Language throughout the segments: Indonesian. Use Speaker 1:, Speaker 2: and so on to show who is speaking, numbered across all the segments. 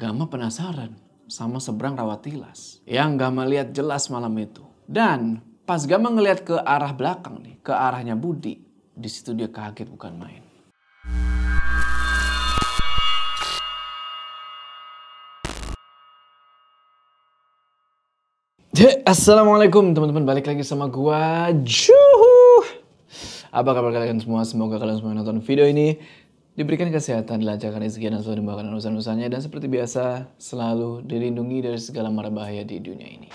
Speaker 1: Gama penasaran sama seberang rawa tilas yang Gama lihat jelas malam itu. Dan pas Gama ngelihat ke arah belakang nih, ke arahnya Budi, di situ dia kaget bukan main. Assalamualaikum teman-teman, balik lagi sama gua Juhu. Apa kabar kalian semua? Semoga kalian semua nonton video ini diberikan kesehatan, dilancarkan rezeki dan selalu dimudahkan urusan-urusannya, dan seperti biasa selalu dilindungi dari segala mara bahaya di dunia ini.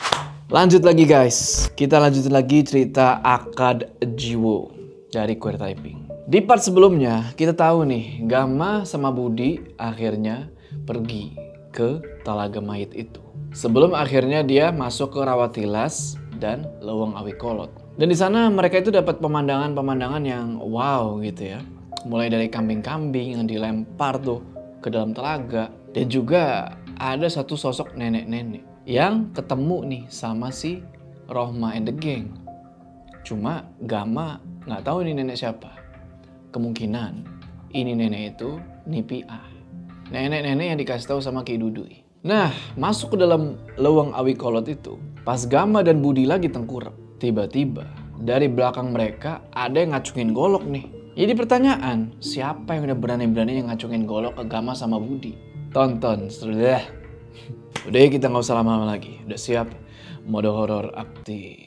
Speaker 1: Lanjut lagi guys, kita lanjutin lagi cerita Akad Jiwo dari Queer Typing. Di part sebelumnya kita tahu nih, Gama sama Budi akhirnya pergi ke Talaga Mayit itu. Sebelum akhirnya dia masuk ke Rawa Tilas dan Leweng Awi Kolot. Dan di sana mereka itu dapat pemandangan-pemandangan yang wow gitu ya. Mulai dari kambing-kambing yang dilempar tuh ke dalam telaga. Dan juga ada satu sosok nenek-nenek yang ketemu nih sama si Rohma and the Gang. Cuma Gama nggak tahu ini nenek siapa. Kemungkinan ini nenek itu Nipiah. Nenek-nenek yang dikasih tahu sama Ki Dudui. Nah, masuk ke dalam Leweng Awi Kolot itu, pas Gama dan Budi lagi tengkurap, tiba-tiba dari belakang mereka ada yang ngacungin golok nih. Jadi pertanyaan, siapa yang udah berani-berani yang ngacungin golok ke Gama sama Budi? Tonton, sudah. Udah ya, kita nggak usah lama-lama lagi. Udah siap? Mode horor aktif.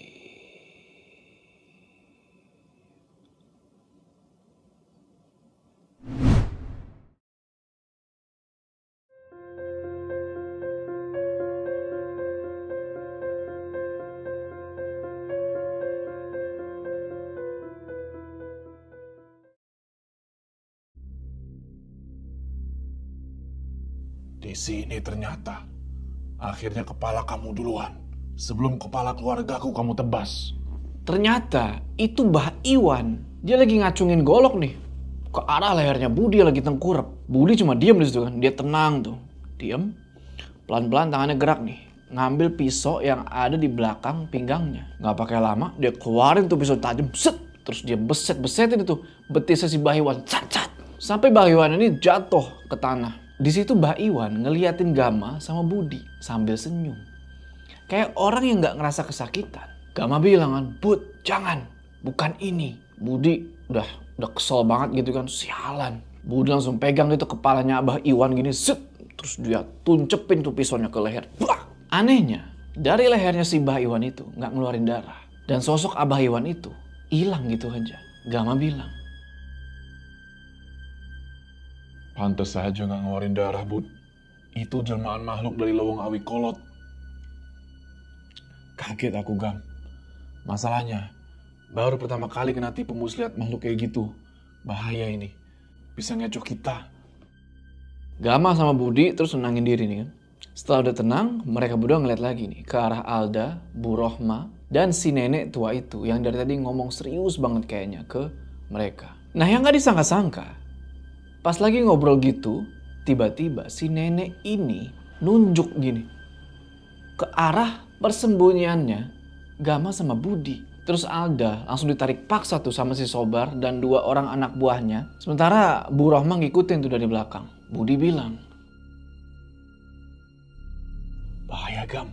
Speaker 2: Di sini ternyata akhirnya kepala kamu duluan. Sebelum kepala keluargaku kamu tebas.
Speaker 1: Ternyata itu Mbah Iwan. Dia lagi ngacungin golok nih ke arah lehernya Budi yang lagi tengkurap. Budi cuma diam di situ kan. Dia tenang tuh. Diam. Pelan-pelan tangannya gerak nih. Ngambil pisau yang ada di belakang pinggangnya. Nggak pakai lama, dia keluarin tuh pisau tajam. Set. Terus dia beset-besetin itu betisnya si Mbah Iwan. Cat-cat. Sampai Mbah Iwan ini jatuh ke tanah. Di situ Mbah Iwan ngeliatin Gama sama Budi sambil senyum. Kayak orang yang nggak ngerasa kesakitan. Gama bilang kan, "Bud, jangan. Bukan ini." Budi udah kesel banget gitu kan. Sialan. Budi langsung pegang itu kepalanya Mbah Iwan gini. Set. Terus dia tuncepin tuh pisaunya ke leher. Bah! Anehnya, dari lehernya si Mbah Iwan itu nggak ngeluarin darah. Dan sosok Abah Iwan itu hilang gitu aja. Gama bilang,
Speaker 2: Pantes saja nggak ngeluarin darah, Bud. Itu jelmaan makhluk dari Leweng Awi Kolot. Kaget aku, Gam. Masalahnya, baru pertama kali kena tipu muslihat makhluk kayak gitu. Bahaya ini. Bisa ngecoh kita.
Speaker 1: Gama sama Budi terus nenangin diri nih kan. Setelah udah tenang, mereka berdua ngeliat lagi nih ke arah Alda, Bu Rohma, dan si nenek tua itu yang dari tadi ngomong serius banget kayaknya ke mereka. Nah, yang gak disangka-sangka, pas lagi ngobrol gitu, tiba-tiba si nenek ini nunjuk gini ke arah persembunyiannya Gama sama Budi. Terus Alda langsung ditarik paksa tuh sama si Sobar dan dua orang anak buahnya. Sementara Bu Rohma ngikutin tuh dari belakang. Budi bilang,
Speaker 2: Bahaya, Gam.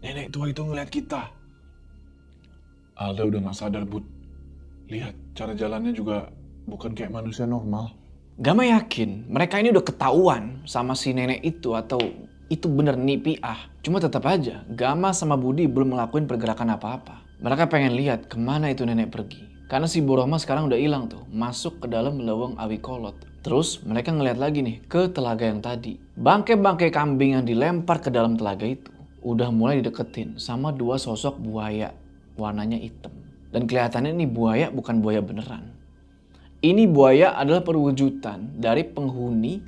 Speaker 2: Nenek tua itu ngeliat kita. Alda udah gak sadar, Bud. Lihat, cara jalannya juga bukan kayak manusia normal.
Speaker 1: Gama yakin mereka ini udah ketahuan sama si nenek itu atau itu bener Nipiah. Cuma tetap aja Gama sama Budi belum ngelakuin pergerakan apa-apa. Mereka pengen lihat kemana itu nenek pergi. Karena si Bu Rohma sekarang udah hilang tuh, masuk ke dalam Leweng Awi Kolot. Terus mereka ngeliat lagi nih ke telaga yang tadi. Bangkai-bangkai kambing yang dilempar ke dalam telaga itu udah mulai dideketin sama dua sosok buaya warnanya hitam. Dan kelihatannya ini buaya bukan buaya beneran. Ini buaya adalah perwujudan dari penghuni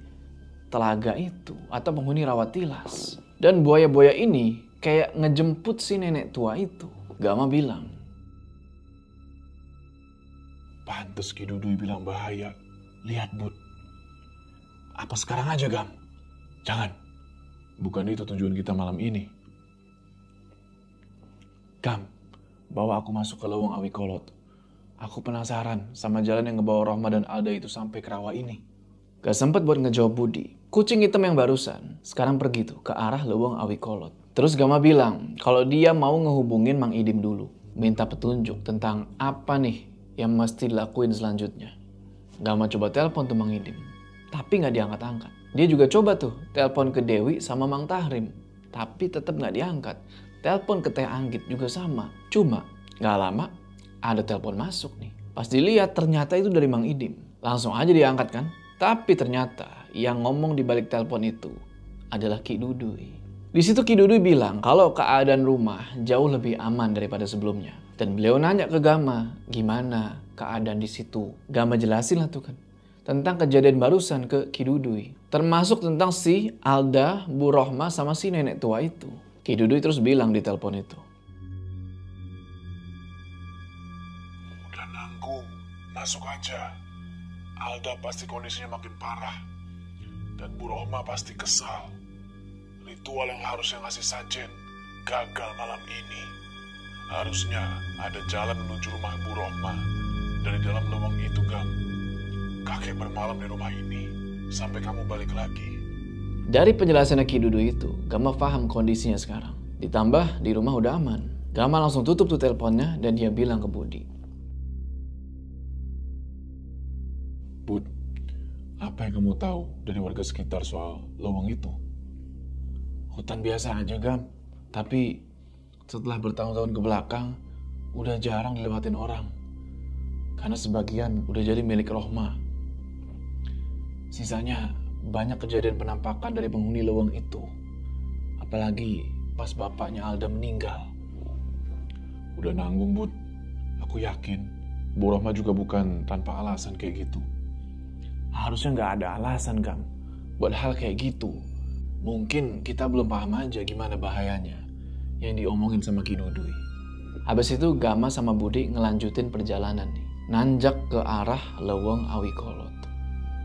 Speaker 1: telaga itu atau penghuni Rawa Tilas. Dan buaya-buaya ini kayak ngejemput si nenek tua itu. Gama bilang,
Speaker 2: Pantes Ki Dudui bilang bahaya. Lihat, Bud. Apa sekarang aja, Gam? Jangan. Bukan itu tujuan kita malam ini. Gam, bawa aku masuk ke Leweng Awi Kolot. Aku penasaran sama jalan yang ngebawa Rohma dan Alda itu sampai ke rawa ini.
Speaker 1: Gak sempet buat ngejawab Budi. Kucing hitam yang barusan sekarang pergi tuh ke arah Leweng Awi Kolot. Terus Gama bilang kalau dia mau ngehubungin Mang Idim dulu. Minta petunjuk tentang apa nih yang mesti dilakuin selanjutnya. Gama coba telepon tuh Mang Idim. Tapi nggak diangkat-angkat. Dia juga coba tuh telepon ke Dewi sama Mang Tahrim. Tapi tetap nggak diangkat. Telepon ke Teh Anggit juga sama. Cuma nggak lama ada telepon masuk nih. Pas dilihat ternyata itu dari Mang Idim. Langsung aja diangkat kan. Tapi ternyata yang ngomong di balik telepon itu adalah Ki Dudui. Di situ Ki Dudui bilang kalau keadaan rumah jauh lebih aman daripada sebelumnya. Dan beliau nanya ke Gama, gimana keadaan di situ? Gama jelasin lah tuh kan. Tentang kejadian barusan ke Ki Dudui. Termasuk tentang si Alda, Bu Rohma sama si nenek tua itu. Ki Dudui terus bilang di telepon itu.
Speaker 2: Udah nanggung, masuk aja. Alda pasti kondisinya makin parah. Dan Bu Rohma pasti kesal. Ritual yang harusnya ngasih sajen gagal malam ini. Harusnya ada jalan menuju rumah Bu Rohma. Dari dalam lubang itu, Gam. Kakek bermalam di rumah ini sampai kamu balik lagi.
Speaker 1: Dari penjelasan Ki Dudui itu, Gama paham kondisinya sekarang. Ditambah di rumah udah aman. Gama langsung tutup tuh teleponnya dan dia bilang ke Budi.
Speaker 2: Bud, apa yang kamu tahu dari warga sekitar soal lowong itu?
Speaker 1: Hutan biasa aja, Gam. Tapi setelah bertahun-tahun ke belakang, udah jarang dilewatin orang. Karena sebagian udah jadi milik Rohma. Sisanya banyak kejadian penampakan dari penghuni lowong itu. Apalagi pas bapaknya Alda meninggal.
Speaker 2: Udah nanggung, Bud. Aku yakin Bu Rohma juga bukan tanpa alasan kayak gitu.
Speaker 1: Harusnya nggak ada alasan, Gam, buat hal kayak gitu. Mungkin kita belum paham aja gimana bahayanya yang diomongin sama Ki Dudui. Habis itu Gama sama Budi ngelanjutin perjalanan nih. Nanjak ke arah Leweng Awi Kolot.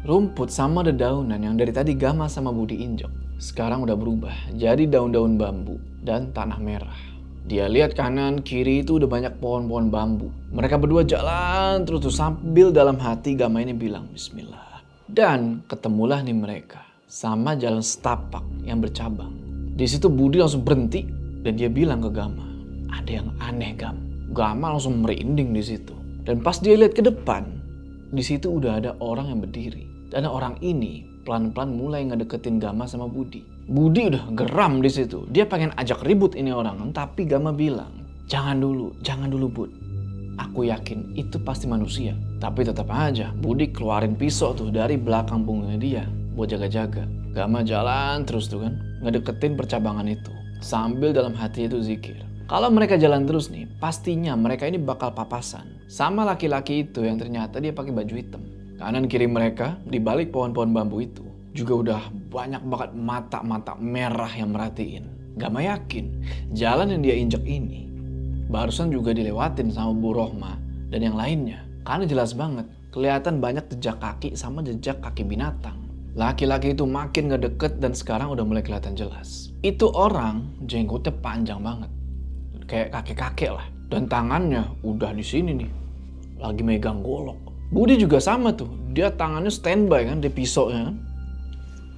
Speaker 1: Rumput sama dedaunan yang dari tadi Gama sama Budi injek sekarang udah berubah jadi daun-daun bambu dan tanah merah. Dia lihat kanan kiri itu udah banyak pohon-pohon bambu. Mereka berdua jalan terus tuh sambil dalam hati Gama ini bilang Bismillah. Dan ketemulah nih mereka sama jalan setapak yang bercabang. Di situ Budi langsung berhenti dan dia bilang ke Gama, ada yang aneh, Gam. Gama langsung merinding di situ. Dan pas dia lihat ke depan, di situ udah ada orang yang berdiri. Dan orang ini pelan-pelan mulai ngedeketin Gama sama Budi. Budi udah geram di situ. Dia pengen ajak ribut ini orang, tapi Gama bilang, jangan dulu Bud. Aku yakin itu pasti manusia. Tapi tetap aja Budi keluarin pisau tuh dari belakang punggungnya dia buat jaga-jaga. Gama jalan terus tuh kan, ngedeketin percabangan itu. Sambil dalam hati itu zikir. Kalau mereka jalan terus nih, pastinya mereka ini bakal papasan sama laki-laki itu yang ternyata dia pakai baju hitam. Kanan kiri mereka, di balik pohon-pohon bambu itu, juga udah banyak banget mata-mata merah yang merhatiin. Gama yakin, jalan yang dia injak ini barusan juga dilewatin sama Bu Rohma dan yang lainnya. Karena jelas banget, kelihatan banyak jejak kaki sama jejak kaki binatang. Laki-laki itu makin ngedeket dan sekarang udah mulai kelihatan jelas. Itu orang jenggotnya panjang banget. Kayak kakek-kakek lah. Dan tangannya udah di sini nih. Lagi megang golok. Budi juga sama tuh. Dia tangannya standby kan di pisaunya kan.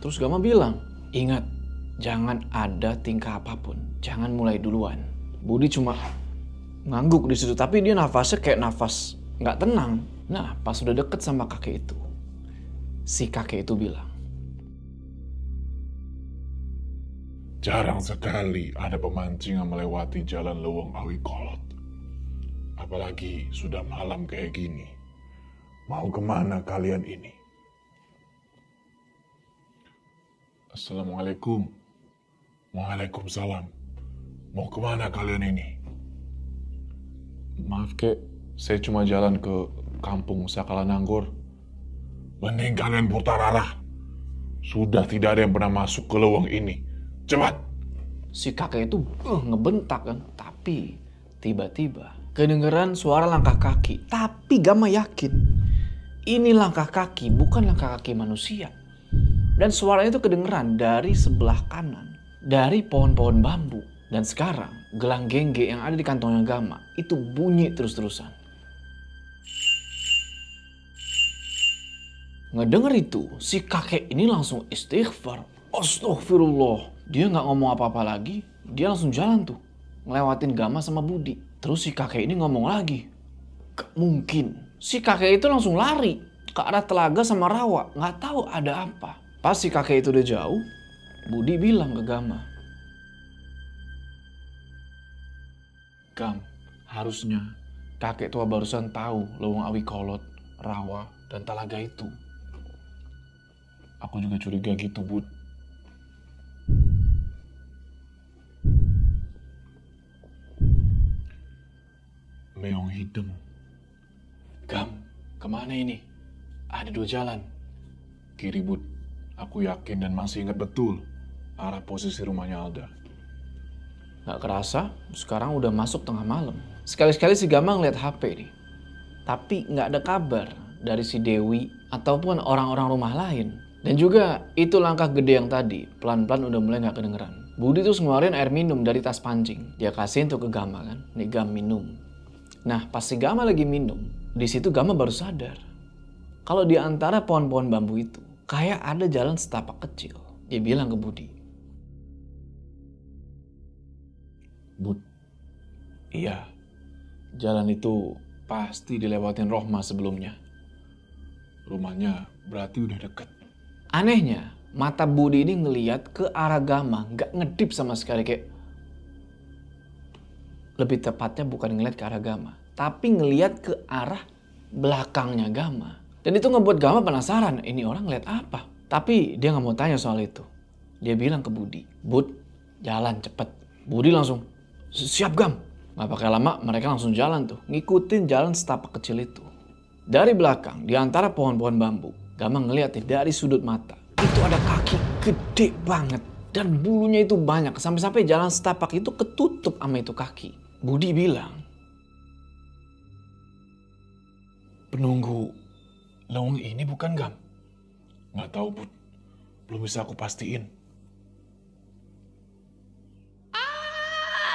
Speaker 1: Terus Gama bilang, ingat, jangan ada tingkah apapun. Jangan mulai duluan. Budi cuma ngangguk di situ. Tapi dia nafasnya kayak nafas nggak tenang. Nah, pas udah deket sama kakek itu, si kakek itu bilang,
Speaker 2: jarang sekali ada pemancing yang melewati jalan Leweng Awi Kolot. Apalagi sudah malam kayak gini. Mau kemana kalian ini? Assalamualaikum. Waalaikumsalam. Mau kemana kalian ini? Maaf kek, saya cuma jalan ke kampung Sakalananggur. Mending kalian putar arah. Sudah tidak ada yang pernah masuk ke leweng ini. Cepat!
Speaker 1: Si kakek itu ngebentak kan. Tapi tiba-tiba kedengeran suara langkah kaki. Tapi Gama yakin ini langkah kaki bukan langkah kaki manusia. Dan suaranya itu kedengeran dari sebelah kanan. Dari pohon-pohon bambu. Dan sekarang gelang gengge yang ada di kantongnya Gama itu bunyi terus-terusan. Ngedenger itu, si kakek ini langsung istighfar. Astaghfirullah. Dia nggak ngomong apa-apa lagi, dia langsung jalan tuh. Ngelewatin Gama sama Budi. Terus si kakek ini ngomong lagi. Gak mungkin. Si kakek itu langsung lari ke arah telaga sama rawa. Nggak tahu ada apa. Pas si kakek itu udah jauh, Budi bilang ke Gama. Gam, harusnya kakek tua barusan tahu Leweng Awi Kolot, rawa, dan telaga itu.
Speaker 2: Aku juga curiga gitu, Bud. Meong Hidem.
Speaker 1: Gam, kemana ini? Ada 2 jalan.
Speaker 2: Kiri, Bud. Aku yakin dan masih ingat betul arah posisi rumahnya Alda.
Speaker 1: Gak kerasa, sekarang udah masuk tengah malam. Sekali-sekali si Gama ngeliat HP nih. Tapi gak ada kabar dari si Dewi ataupun orang-orang rumah lain. Dan juga itu langkah gede yang tadi, pelan-pelan udah mulai gak kedengeran. Budi terus ngeluarin air minum dari tas pancing. Dia kasihin tuh ke Gama kan, nih Gam minum. Nah pas si Gama lagi minum, di situ Gama baru sadar. Kalau di antara pohon-pohon bambu itu, kayak ada jalan setapak kecil. Dia bilang ke Budi.
Speaker 2: Bud, iya, jalan itu pasti dilewatin Rohma sebelumnya. Rumahnya berarti udah deket.
Speaker 1: Anehnya, mata Budi ini ngeliat ke arah Gama, gak ngedip sama sekali kayak. Lebih tepatnya bukan ngeliat ke arah Gama, tapi ngeliat ke arah belakangnya Gama. Dan itu ngebuat Gama penasaran, ini orang ngeliat apa? Tapi dia gak mau tanya soal itu. Dia bilang ke Budi, Bud, jalan cepet. Budi langsung, siap Gam. Gak pakai lama, mereka langsung jalan tuh, ngikutin jalan setapak kecil itu. Dari belakang, di antara pohon-pohon bambu, Gama ngeliat dari sudut mata. Itu ada kaki gede banget. Dan bulunya itu banyak. Sampai-sampai jalan setapak itu ketutup sama itu kaki. Budi bilang.
Speaker 2: Penunggu Leweng ini bukan Gam? Nggak tahu, Bud. Belum bisa aku pastiin.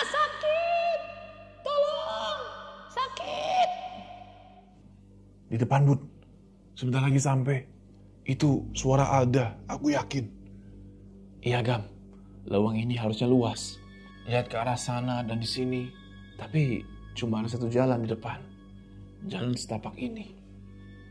Speaker 3: Sakit! Tolong! Sakit!
Speaker 2: Di depan, Bud. Sebentar lagi sampai. Itu suara Alda, aku yakin.
Speaker 1: Iya Gam, leweng ini harusnya luas. Lihat ke arah sana dan di sini. Tapi cuma ada 1 jalan di depan. Jalan setapak ini.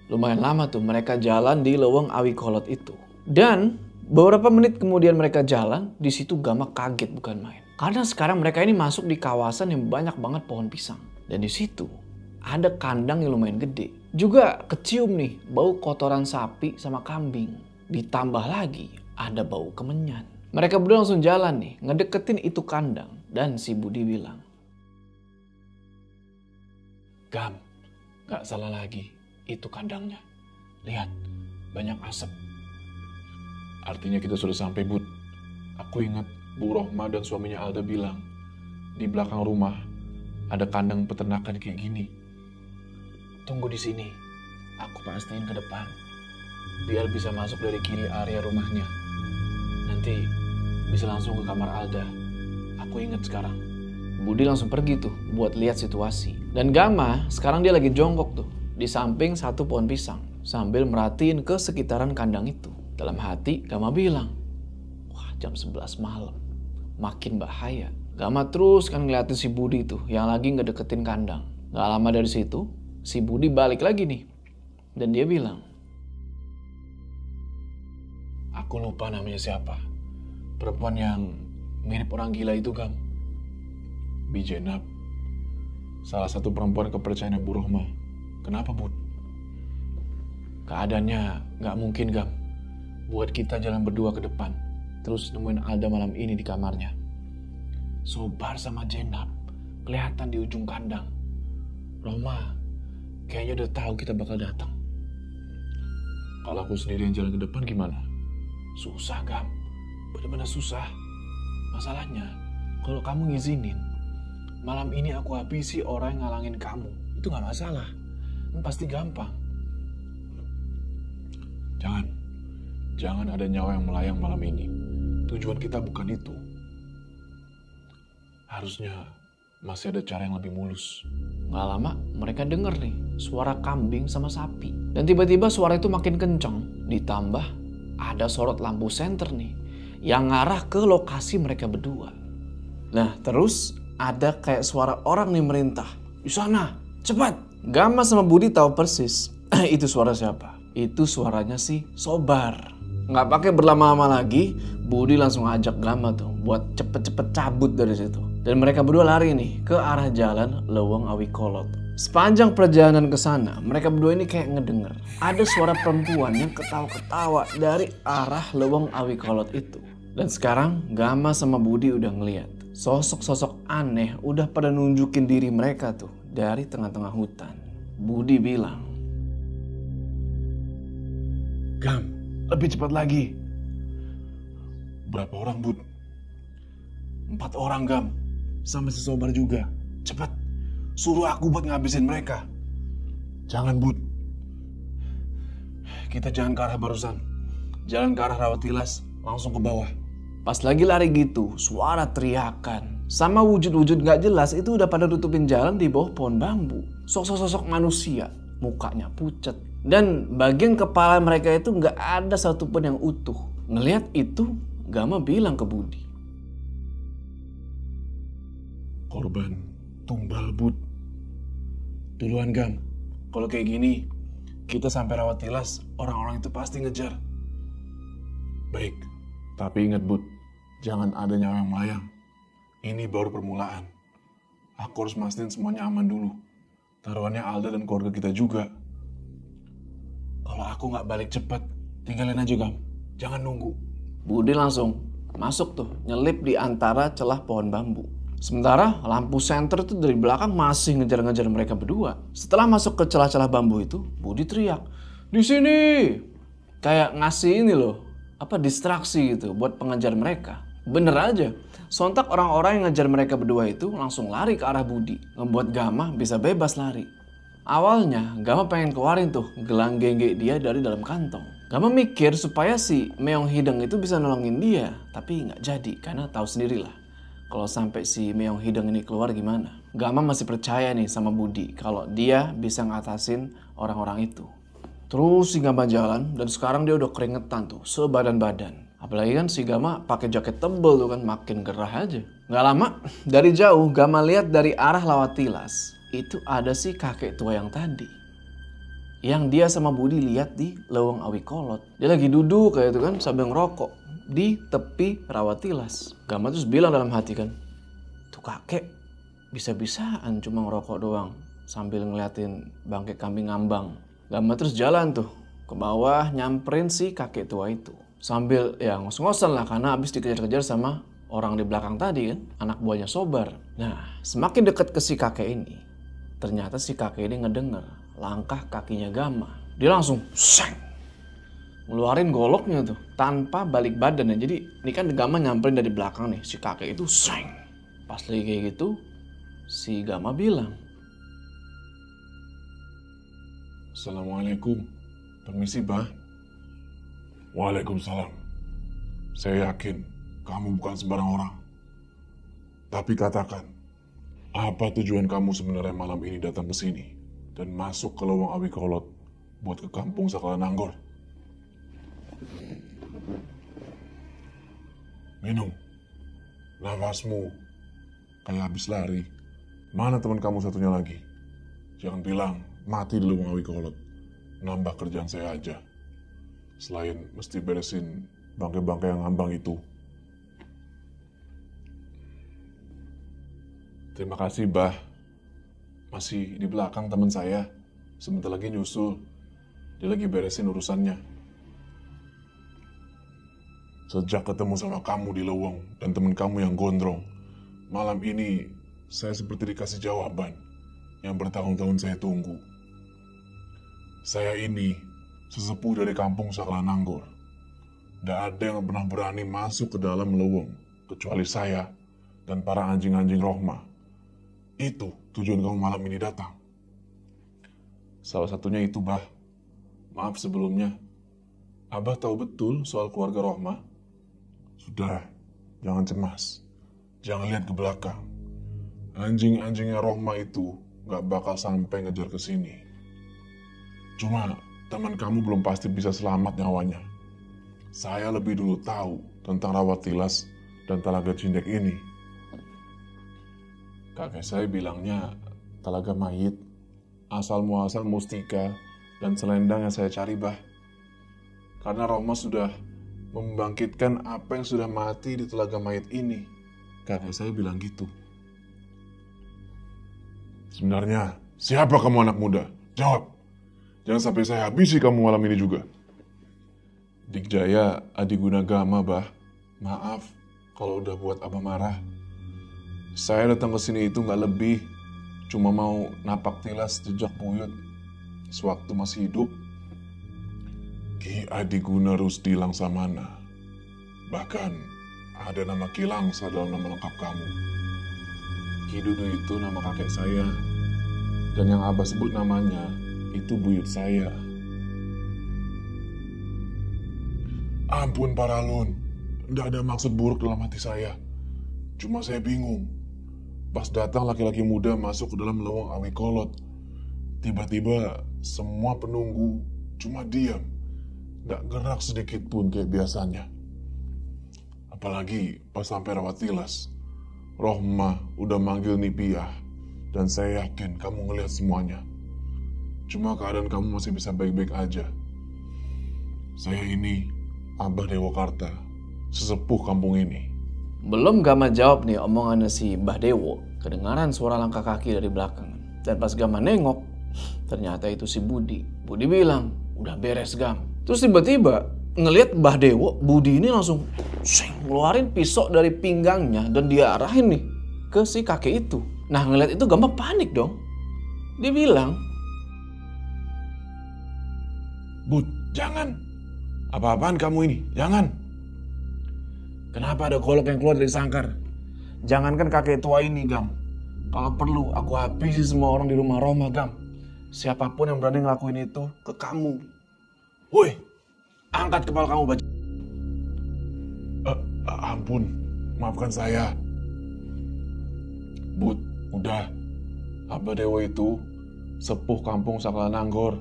Speaker 1: Lumayan lama tuh mereka jalan di Leweng Awi Kolot itu. Dan beberapa menit kemudian mereka jalan, di situ Gama kaget bukan main. Karena sekarang mereka ini masuk di kawasan yang banyak banget pohon pisang. Dan di situ ada kandang yang lumayan gede. Juga kecium nih bau kotoran sapi sama kambing. Ditambah lagi ada bau kemenyan. Mereka berdua langsung jalan nih, ngedeketin itu kandang. Dan si Budi bilang, Gam, gak salah lagi, itu kandangnya. Lihat, banyak asap.
Speaker 2: Artinya kita sudah sampai, Bud. Aku ingat Bu Rohma dan suaminya Alda bilang, di belakang rumah ada kandang peternakan kayak gini.
Speaker 1: Tunggu di sini, aku pastiin ke depan. Biar bisa masuk dari kiri area rumahnya. Nanti bisa langsung ke kamar Alda. Aku ingat sekarang. Budi langsung pergi tuh buat lihat situasi. Dan Gama sekarang dia lagi jongkok tuh di samping satu pohon pisang sambil merhatiin ke sekitaran kandang itu. Dalam hati Gama bilang, wah jam 11 malam, makin bahaya. Gama terus kan ngeliatin si Budi tuh yang lagi ngedeketin kandang. Gak lama dari situ, si Budi balik lagi nih. Dan dia bilang,
Speaker 2: aku lupa namanya siapa. Perempuan yang mirip orang gila itu, Gam. Bijenab. Salah satu perempuan kepercayaan Bu Rohma. Kenapa, Bud?
Speaker 1: keadaannya gak mungkin Gam. Buat kita jalan berdua ke depan. Terus nemuin Alda malam ini di kamarnya. Sobar sama Jenab kelihatan di ujung kandang. Roma kayaknya udah tahu kita bakal datang.
Speaker 2: Kalau aku sendiri yang jalan ke depan gimana?
Speaker 1: Susah Gam, benar-benar susah. Masalahnya kalau kamu ngizinin, malam ini aku habisi orang yang ngalangin kamu. Itu gak masalah, pasti gampang.
Speaker 2: Jangan ada nyawa yang melayang malam ini. Tujuan kita bukan itu. Harusnya masih ada cara yang lebih mulus.
Speaker 1: Gak lama mereka denger nih suara kambing sama sapi. Dan tiba-tiba suara itu makin kencang. Ditambah ada sorot lampu senter nih yang ngarah ke lokasi mereka berdua. Nah terus ada kayak suara orang nih merintah. Di sana, cepat. Gama sama Budi tahu persis itu suara siapa. Itu suaranya si Sobar. Nggak pakai berlama-lama lagi, Budi langsung ajak Gama tuh buat cepet-cepet cabut dari situ. Dan mereka berdua lari nih ke arah jalan Leweng Awi Kolot. Sepanjang perjalanan ke sana, mereka berdua ini kayak ngedenger ada suara perempuan yang ketawa-ketawa dari arah Leweng Awi Kolot itu. Dan sekarang Gama sama Budi udah ngeliat sosok-sosok aneh udah pada nunjukin diri mereka tuh dari tengah-tengah hutan. Budi bilang,
Speaker 2: Gam, lebih cepat lagi. Berapa orang, Bud? 4 orang, Gam. Sama si Sobar juga. Cepat, suruh aku buat ngabisin mereka. Jangan, Bud. Kita jangan ke arah barusan. Jalan ke arah Rawatilas, langsung ke bawah.
Speaker 1: Pas lagi lari gitu, suara teriakan sama wujud-wujud gak jelas itu udah pada nutupin jalan di bawah pohon bambu. Sosok-sosok manusia, mukanya pucat. Dan bagian kepala mereka itu gak ada satupun yang utuh. Ngelihat itu, Gama bilang ke Budi,
Speaker 2: Korban tumbal, Bud. Duluan, Gam. Kalau kayak gini, kita sampai Rawatilas, orang-orang itu pasti ngejar. Baik, tapi ingat, Bud, jangan ada nyawa yang melayang. Ini baru permulaan. Aku harus mastiin semuanya aman dulu. Taruhannya Alda dan keluarga kita juga. Kalau aku nggak balik cepat, tinggalin aja, Gam. Jangan nunggu.
Speaker 1: Budi langsung masuk tuh, nyelip di antara celah pohon bambu. Sementara lampu senter itu dari belakang masih ngejar-ngejar mereka berdua. Setelah masuk ke celah-celah bambu itu, Budi teriak, "Di sini!" Kayak ngasih ini loh, distraksi gitu buat pengejar mereka. Bener aja, sontak orang-orang yang ngejar mereka berdua itu langsung lari ke arah Budi, ngebuat Gama bisa bebas lari. Awalnya Gama pengen keluarin tuh gelang gengge dia dari dalam kantong. Gama mikir supaya si Meong Hideng itu bisa nolongin dia, tapi nggak jadi karena tahu sendirilah kalau sampai si Meong Hideng ini keluar gimana. Gama masih percaya nih sama Budi kalau dia bisa ngatasin orang-orang itu. Terus si Gama jalan dan sekarang dia udah keringetan tuh sebadan-badan. Apalagi kan si Gama pakai jaket tebel tuh kan, makin gerah aja. Nggak lama, dari jauh Gama lihat dari arah Rawatilas itu ada si kakek tua yang tadi. Yang dia sama Budi lihat di Leweng Awi Kolot. Dia lagi duduk kayak itu kan sambil ngerokok di tepi Rawatilas. Gama terus bilang dalam hati kan, tuh kakek bisa-bisaan cuma ngerokok doang sambil ngeliatin bangkai kambing ngambang. Gama terus jalan tuh ke bawah nyamperin si kakek tua itu. Sambil ya ngos-ngosan lah karena habis dikejar-kejar sama orang di belakang tadi kan, anak buahnya Sobar. Nah, semakin dekat ke si kakek ini, ternyata si kakek ini ngedenger langkah kakinya Gama. Dia langsung seng, ngeluarin goloknya tuh tanpa balik badan ya. Jadi ini kan Gama nyamperin dari belakang nih, si kakek itu seng. Pas lagi kayak gitu, si Gama bilang,
Speaker 2: Assalamualaikum. Permisi, Bah. Waalaikumsalam. Saya yakin kamu bukan sembarang orang. Tapi katakan, apa tujuan kamu sebenarnya malam ini datang ke sini dan masuk ke Leweng Awi Kolot buat ke kampung Sakalananggor? Minum. Nafasmu kayak habis lari. Mana teman kamu satunya lagi? Jangan bilang mati di Leweng Awi Kolot. Nambah kerjaan saya aja. Selain mesti beresin bangkai-bangkai yang ngambang itu. Terima kasih, Bah. Masih di belakang teman saya. Sebentar lagi nyusul. Dia lagi beresin urusannya. Sejak ketemu sama kamu di Leweng dan teman kamu yang gondrong, malam ini saya seperti dikasih jawaban yang bertahun-tahun saya tunggu. Saya ini sesepuh dari kampung Sakalananggor. Tidak ada yang pernah berani masuk ke dalam Leweng kecuali saya dan para anjing-anjing Rohma. Itu tujuan kamu malam ini datang. Salah satunya itu, Bah. Maaf sebelumnya. Abah tahu betul soal keluarga Rohma. Sudah, jangan cemas. Jangan lihat ke belakang. Anjing-anjingnya Rohma itu gak bakal sampai ngejar ke sini. Cuma teman kamu belum pasti bisa selamat nyawanya. Saya lebih dulu tahu tentang rawat tilas dan Talaga Cindek ini. Kakek saya bilangnya talaga mayit, asal muasal mustika dan selendang yang saya cari, Bah. Karena Rohma sudah membangkitkan apa yang sudah mati di telaga mayit ini. Kakek saya bilang gitu. Sebenarnya, siapa kamu anak muda? Jawab. Jangan sampai saya habisi kamu malam ini juga. Dikjaya Adi Gunagama, Bah. Maaf kalau udah buat Abah marah. Saya datang ke sini itu nggak lebih, cuma mau napak tilas jejak buyut sewaktu masih hidup. Ki Adi Guna Rusdi Langsamana. Bahkan ada nama Ki Langsa dalam nama lengkap kamu. Ki Dudu itu nama kakek saya. Dan yang Abah sebut namanya itu buyut saya. Ampun Paralun, nggak ada maksud buruk dalam hati saya. Cuma saya bingung. Pas datang laki-laki muda masuk ke dalam lewang Awi Kolot. Tiba-tiba semua penunggu cuma diam. Gak gerak sedikit pun kayak biasanya. Apalagi pas sampai rawat tilas. Rohma udah manggil Nipiah. Dan saya yakin kamu ngelihat semuanya. Cuma keadaan kamu masih bisa baik-baik aja. Saya ini Abah Dewokarta, sesepuh kampung ini.
Speaker 1: Belum Gama jawab nih omongannya si Mbah Dewo, kedengaran suara langkah kaki dari belakang. Dan pas Gama nengok, ternyata itu si Budi. Budi bilang, udah beres Gam. Terus tiba-tiba ngelihat Mbah Dewo, Budi ini langsung ngeluarin pisau dari pinggangnya dan dia arahin nih ke si kakek itu. Nah ngelihat itu Gama panik dong. Dia bilang,
Speaker 2: Bud, jangan. Apa-apaan kamu ini? Jangan.
Speaker 1: kenapa ada golok yang keluar dari sangkar? Jangankan kakek tua ini Gam. Kalau perlu aku habisi semua orang di rumah Rohma Gam. Siapapun yang berani ngelakuin itu ke kamu. Woi, angkat kepala kamu baju.
Speaker 2: Ampun, maafkan saya. Bud, udah. Abah Dewo itu sepuh kampung Sakala Nanggor.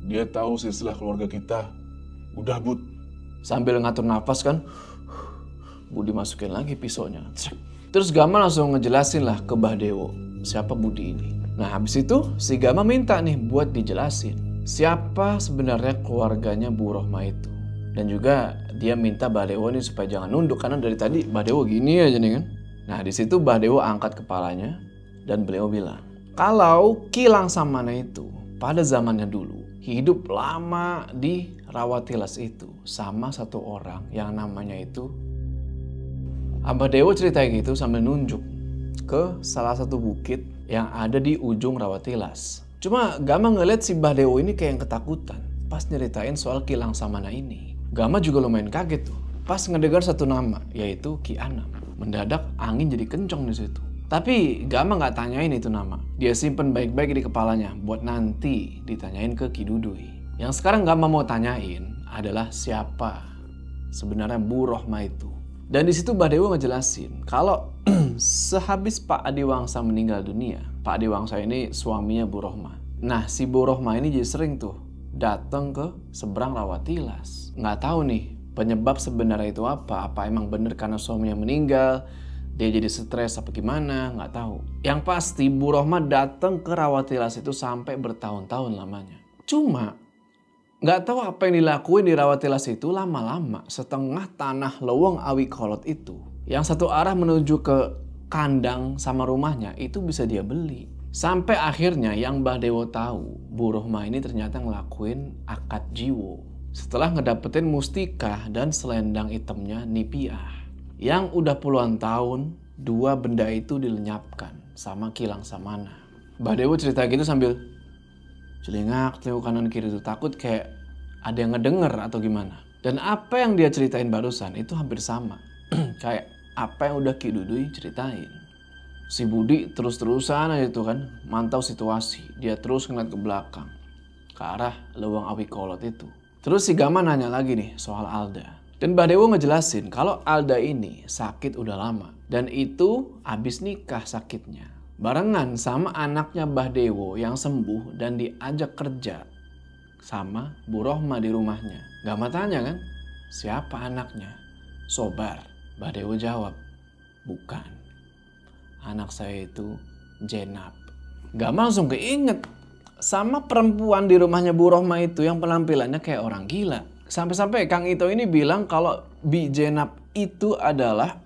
Speaker 2: Dia tahu silsilah keluarga kita. Udah, Bud.
Speaker 1: Sambil ngatur nafas kan, Budi masukin lagi pisaunya. Terus Gama langsung ngejelasin lah ke Mbah Dewo siapa Budi ini. Nah habis itu si Gama minta nih buat dijelasin siapa sebenarnya keluarganya Bu Rohma itu. Dan juga dia minta Mbah Dewo nih supaya jangan nunduk karena dari tadi Mbah Dewo gini aja nih kan. Nah di situ Mbah Dewo angkat kepalanya dan beliau bilang, kalau Ki Langsamana itu pada zamannya dulu hidup lama di Rawatilas itu sama satu orang yang namanya itu Mbah Dewo cerita gitu sambil nunjuk ke salah satu bukit yang ada di ujung Rawatilas. Cuma Gama ngeliat si Mbah Dewo ini kayak yang ketakutan pas nyeritain soal Ki Langsamana ini. Gama juga lumayan kaget tuh pas ngedengar satu nama yaitu Ki Anam. Mendadak angin jadi kenceng di situ. Tapi Gama nggak tanyain itu nama. Dia simpen baik-baik di kepalanya buat nanti ditanyain ke Ki Dudui. Yang sekarang Gama mau tanyain adalah siapa sebenarnya Bu Rohma itu. Dan di situ Mbah Dewo ngejelasin kalau sehabis Pak Adiwangsa meninggal dunia, Pak Adiwangsa ini suaminya Bu Rohma. Nah si Bu Rohma ini jadi sering tuh datang ke seberang Rawatilas. Nggak tahu nih penyebab sebenarnya itu apa. Apa emang bener karena suaminya meninggal, dia jadi stres apa gimana, nggak tahu. Yang pasti Bu Rohma datang ke Rawatilas itu sampai bertahun-tahun lamanya. Cuma nggak tahu apa yang dilakuin di Rawatilas itu lama-lama setengah tanah leweng Awi Kolot itu. Yang satu arah menuju ke kandang sama rumahnya itu bisa dia beli. Sampai akhirnya yang Mbah Dewo tahu Bu Rohma ini ternyata ngelakuin akad jiwo. Setelah ngedapetin mustika dan selendang hitamnya Nipiah. Yang udah puluhan tahun dua benda itu dilenyapkan sama Ki Langsamana. Mbah Dewo cerita gitu sambil celingak kanan kiri itu takut kayak ada yang ngedenger atau gimana. Dan apa yang dia ceritain barusan itu hampir sama. Kayak apa yang udah Ki Dudui ceritain. Si Budi terus-terusan aja tuh kan mantau situasi. Dia terus ngeliat ke belakang. Ke arah lewang Awi Kolot itu. Terus si Gama nanya lagi nih soal Alda. Dan Mbah Dewo ngejelasin kalau Alda ini sakit udah lama. Dan itu abis nikah sakitnya. Barengan sama anaknya Mbah Dewo yang sembuh dan diajak kerja sama Bu Rohma di rumahnya. Gama tanya kan, siapa anaknya? Sobar. Mbah Dewo jawab, bukan. Anak saya itu Jenab. Gama langsung keinget sama perempuan di rumahnya Bu Rohma itu yang penampilannya kayak orang gila. Sampai-sampai Kang Ito ini bilang kalau Bi Jenab itu adalah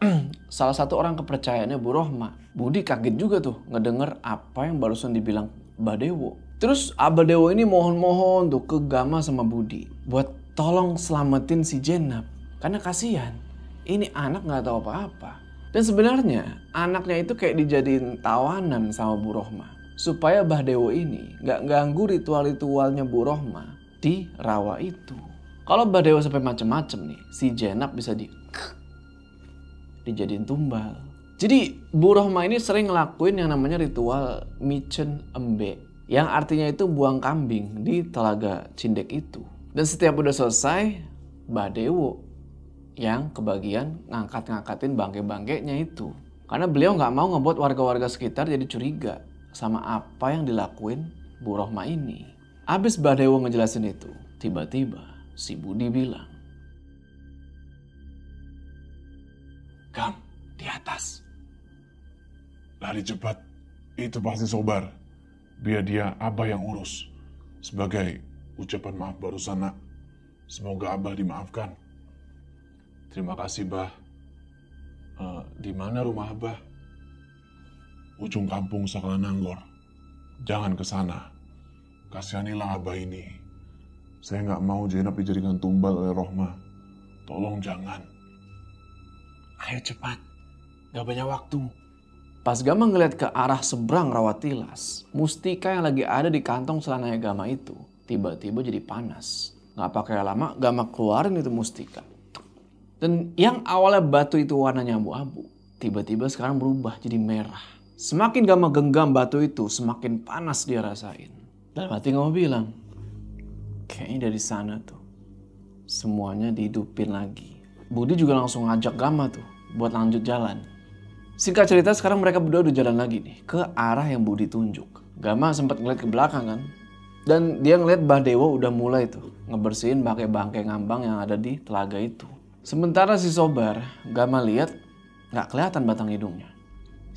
Speaker 1: salah satu orang kepercayaannya Bu Rohma. Budi kaget juga tuh ngedenger apa yang barusan dibilang Mbah Dewo. Terus Abah Dewo ini mohon-mohon tuh ke Gama sama Budi buat tolong selamatin si Jenab. Karena kasihan, ini anak gak tahu apa-apa. Dan sebenarnya anaknya itu kayak dijadiin tawanan sama Bu Rohma. Supaya Mbah Dewo ini gak ganggu ritual-ritualnya Bu Rohma di rawa itu. Kalau Mbah Dewo sampai macem-macem nih, si Jenab bisa dijadiin tumbal. Jadi Bu Rohma ini sering ngelakuin yang namanya ritual micen embe. Yang artinya itu buang kambing di telaga Cindek itu. Dan setiap udah selesai, Mbah Dewo yang kebagian ngangkat-ngangkatin bangke-bangkenya itu. Karena beliau gak mau ngebuat warga-warga sekitar jadi curiga sama apa yang dilakuin Bu Rohma ini. Abis Mbah Dewo ngejelasin itu, tiba-tiba si Budi bilang,
Speaker 2: Gam, di atas. Lari cepat, itu pasti Sobar. Biar dia Abah yang urus. Sebagai ucapan maaf barusan, Nak. Semoga Abah dimaafkan. Terima kasih, Bah. Di mana rumah Abah? Ujung kampung Sakalananggor. Jangan ke sana. Kasihanilah Abah ini. Saya nggak mau Jenab dijadikan tumbal oleh Rohma. Tolong jangan.
Speaker 1: Ayo cepat, gak banyak waktu. Pas Gama ngeliat ke arah seberang Rawatilas, mustika yang lagi ada di kantong celananya Gama itu tiba-tiba jadi panas. Gak pakai lama, Gama keluarin itu mustika. Dan yang awalnya batu itu warnanya abu-abu, tiba-tiba sekarang berubah jadi merah. Semakin Gama genggam batu itu, semakin panas dia rasain. Dalam hati Gama bilang, kayaknya dari sana tuh semuanya dihidupin lagi. Budi juga langsung ngajak Gama tuh buat lanjut jalan. Singkat cerita sekarang mereka berdua udah jalan lagi nih ke arah yang Budi tunjuk. Gama sempat ngeliat ke belakang kan. Dan dia ngeliat Mbah Dewo udah mulai tuh ngebersihin bangkai-bangkai ngambang yang ada di telaga itu. Sementara si Sobar, Gama lihat gak kelihatan batang hidungnya.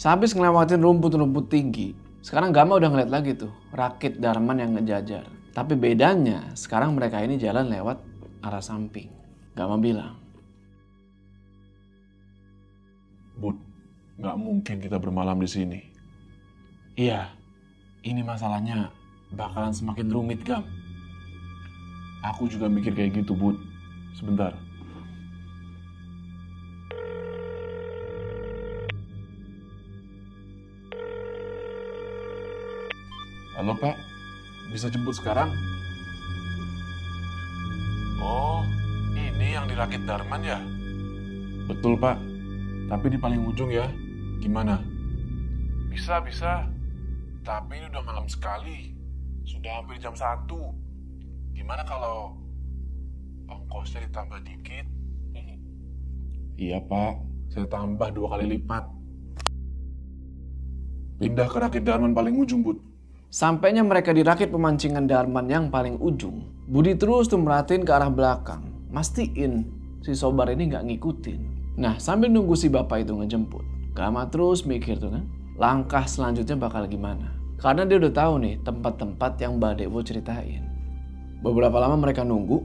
Speaker 1: Sehabis ngelewatin rumput-rumput tinggi, sekarang Gama udah ngeliat lagi tuh rakit Darman yang ngejajar. Tapi bedanya sekarang mereka ini jalan lewat arah samping. Gama bilang,
Speaker 2: Bud, nggak mungkin kita bermalam di sini.
Speaker 1: iya, ini masalahnya bakalan semakin rumit, Gam.
Speaker 2: Aku juga mikir kayak gitu, Bud. Sebentar. Halo, Pak. Bisa jemput sekarang? Oh, ini yang dirakit Darman ya? Betul, Pak. Tapi di paling ujung ya. Gimana? Bisa. Tapi ini udah malam sekali. Sudah hampir jam 1. Gimana kalau ongkosnya ditambah dikit? Iya, Pak. Saya tambah 2 kali lipat. Pindah ke rakit Darman paling ujung, Bud.
Speaker 1: Sampainya mereka di rakit pemancingan Darman yang paling ujung, Budi terus tuh merhatiin ke arah belakang. Mastiin si Sobar ini gak ngikutin. Nah sambil nunggu si bapak itu ngejemput, Gama terus mikir tuh kan, langkah selanjutnya bakal gimana. Karena dia udah tahu nih tempat-tempat yang Mbah Dewo ceritain. Beberapa lama mereka nunggu,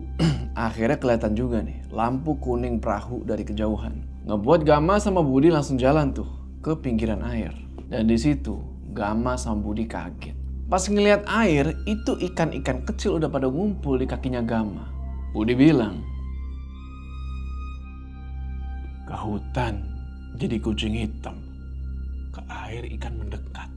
Speaker 1: akhirnya kelihatan juga nih lampu kuning perahu dari kejauhan. Ngebuat Gama sama Budi langsung jalan tuh ke pinggiran air. Dan di situ Gama sama Budi kaget. Pas ngelihat air, itu ikan-ikan kecil udah pada ngumpul di kakinya Gama. Budi bilang, ke hutan jadi kucing hitam, ke air ikan mendekat.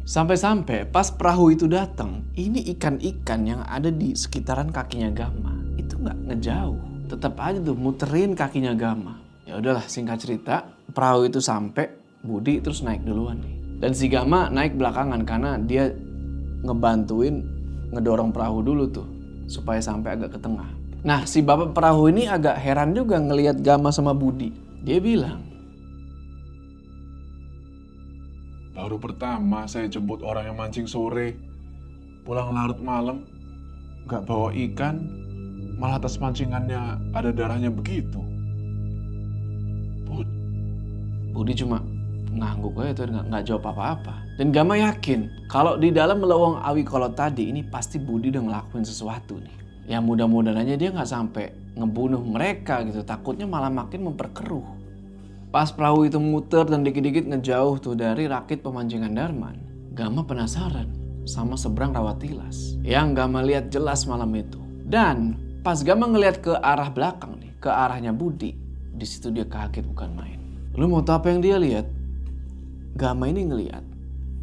Speaker 1: Sampai-sampai pas perahu itu datang, ini ikan-ikan yang ada di sekitaran kakinya Gama itu nggak ngejauh, tetap aja tuh muterin kakinya Gama. Ya udahlah, singkat cerita, perahu itu sampai, Budi terus naik duluan nih. Dan si Gama naik belakangan karena dia ngebantuin ngedorong perahu dulu tuh supaya sampai agak ke tengah. Nah si bapak perahu ini agak heran juga ngelihat Gama sama Budi. Dia bilang,
Speaker 2: baru pertama saya jemput orang yang mancing sore, pulang larut malam. nggak bawa ikan, malah atas pancingannya ada darahnya begitu. Bud,
Speaker 1: Budi cuma ngangguk aja tuh, nggak jawab apa-apa. Dan Gama yakin kalau di dalam lewang awi kolot tadi ini pasti Budi udah ngelakuin sesuatu nih. Ya mudah-mudahan aja dia nggak sampai ngebunuh mereka gitu. Takutnya malah makin memperkeruh. Pas perahu itu muter dan dikit-dikit ngejauh tuh dari rakit pemancingan Darman, Gama penasaran sama seberang Rawatilas yang Gama lihat jelas malam itu. Dan pas Gama ngeliat ke arah belakang nih, ke arahnya Budi, di situ dia kaget bukan main. Lu mau tahu apa yang dia lihat? Gama ini ngeliat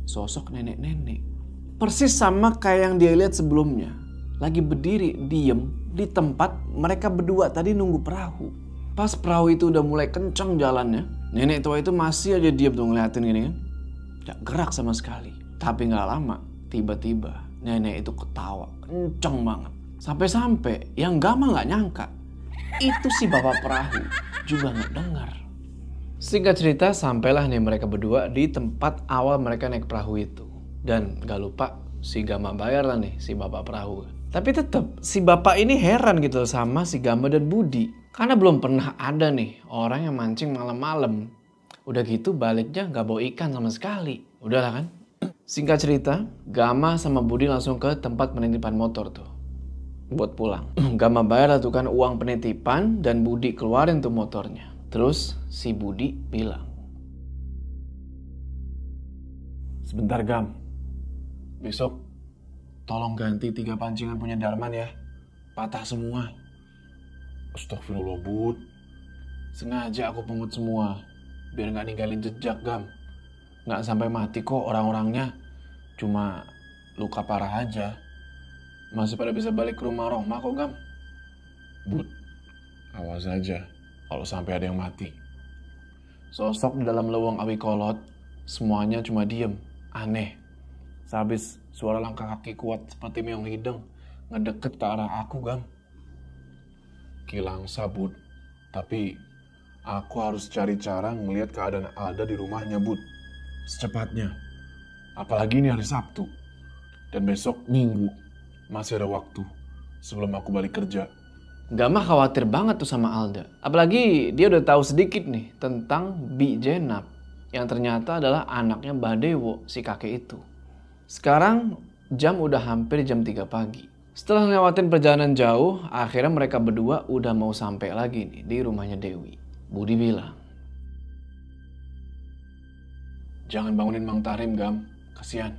Speaker 1: sosok nenek-nenek. Persis sama kayak yang dia lihat sebelumnya. Lagi berdiri, diem, di tempat mereka berdua tadi nunggu perahu. Pas perahu itu udah mulai kencang jalannya, nenek tua itu masih aja diem tuh ngeliatin gini kan. Gak gerak sama sekali. Tapi gak lama, tiba-tiba nenek itu ketawa, kencang banget. Sampai-sampai yang Gama gak nyangka, itu si bapak perahu juga gak dengar. Singkat cerita, sampailah nih mereka berdua di tempat awal mereka naik perahu itu. Dan gak lupa si Gama bayar lah nih si bapak perahu. Tapi tetap si bapak ini heran gitu sama si Gama dan Budi. Karena belum pernah ada nih orang yang mancing malam-malam. Udah gitu baliknya gak bawa ikan sama sekali. Udahlah kan. Singkat cerita, Gama sama Budi langsung ke tempat penitipan motor tuh. Buat pulang. Gama bayar lah tuh kan uang penitipan dan Budi keluarin tuh motornya. Terus si Budi bilang,
Speaker 2: sebentar Gam, besok tolong ganti 3 pancingan punya Darman ya, patah semua. Astagfirullah Bud, sengaja aku pungut semua, biar gak ninggalin jejak Gam. Gak sampai mati kok orang-orangnya, cuma luka parah aja. Masih pada bisa balik ke rumah Rohma kok Gam. Bud, awas aja kalau sampai ada yang mati.
Speaker 1: Sosok di dalam lewang awi kolot, semuanya cuma diem, aneh. Sehabis suara langkah kaki kuat seperti meong hidung, ngedeket ke arah aku Gam.
Speaker 2: Kilang sabut, tapi aku harus cari cara ngelihat keadaan Alda di rumahnya Bud. Secepatnya. Apalagi ini hari Sabtu. Dan besok Minggu. Masih ada waktu sebelum aku balik kerja.
Speaker 1: Gama khawatir banget tuh sama Alda. Apalagi dia udah tahu sedikit nih tentang Bi Jenab. Yang ternyata adalah anaknya Mbah Dewo, si kakek itu. Sekarang jam udah hampir jam 3 pagi. Setelah ngelewatin perjalanan jauh, akhirnya mereka berdua udah mau sampai lagi nih di rumahnya Dewi. Budi bilang,
Speaker 2: jangan bangunin Mang Tarim Gam, kasihan.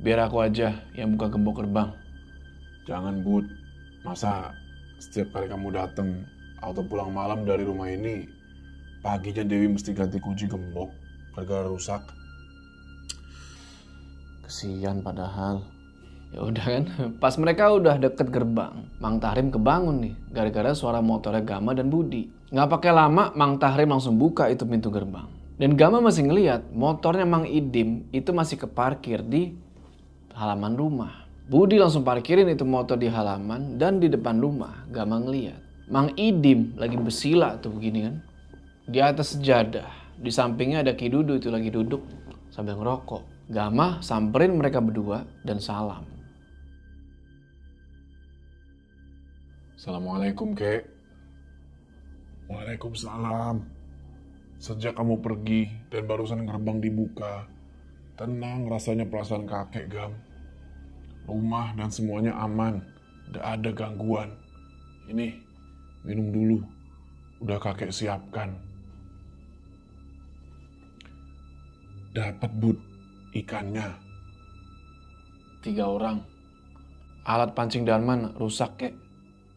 Speaker 2: Biar aku aja yang buka gembok gerbang. Jangan Bud, masa setiap kali kamu datang atau pulang malam dari rumah ini, paginya Dewi mesti ganti kunci gembok gara-gara rusak.
Speaker 1: kesian padahal. Ya udah kan, pas mereka udah deket gerbang, Mang Tahrim kebangun nih gara-gara suara motornya Gama dan Budi. Nggak pakai lama, Mang Tahrim langsung buka itu pintu gerbang. Dan Gama masih ngeliat motornya Mang Idim itu masih keparkir di halaman rumah. Budi langsung parkirin itu motor di halaman dan di depan rumah. Gama ngeliat Mang Idim lagi bersila tuh begini kan, di atas sejadah. Di sampingnya ada Ki Dudu itu lagi duduk sambil ngerokok. Gama samperin mereka berdua dan salam.
Speaker 2: Assalamualaikum Kek. Waalaikumsalam. Sejak kamu pergi dan barusan gerbang dibuka, tenang rasanya perasaan kakek Gam. Rumah dan semuanya aman, gak ada gangguan. Ini, minum dulu. Udah kakek siapkan. Dapat Bud, ikannya.
Speaker 1: 3 orang. Alat pancing Darman rusak kek.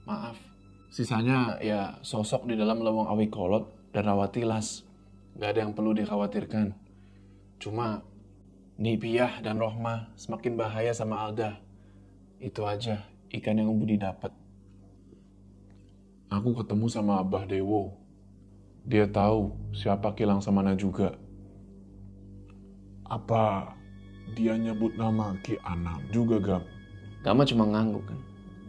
Speaker 1: Maaf. Sisanya ya sosok di dalam lewang awi kolot dan rawatilas. Gak ada yang perlu dikhawatirkan. Cuma Nipiah dan Rohma semakin bahaya sama Alda. Itu aja ikan yang Budi dapat.
Speaker 2: Aku ketemu sama Abah Dewo. Dia tahu siapa Kilang Samana juga. Apa dia nyebut nama Ki Anam juga Gam?
Speaker 1: Gama cuma ngangguk kan.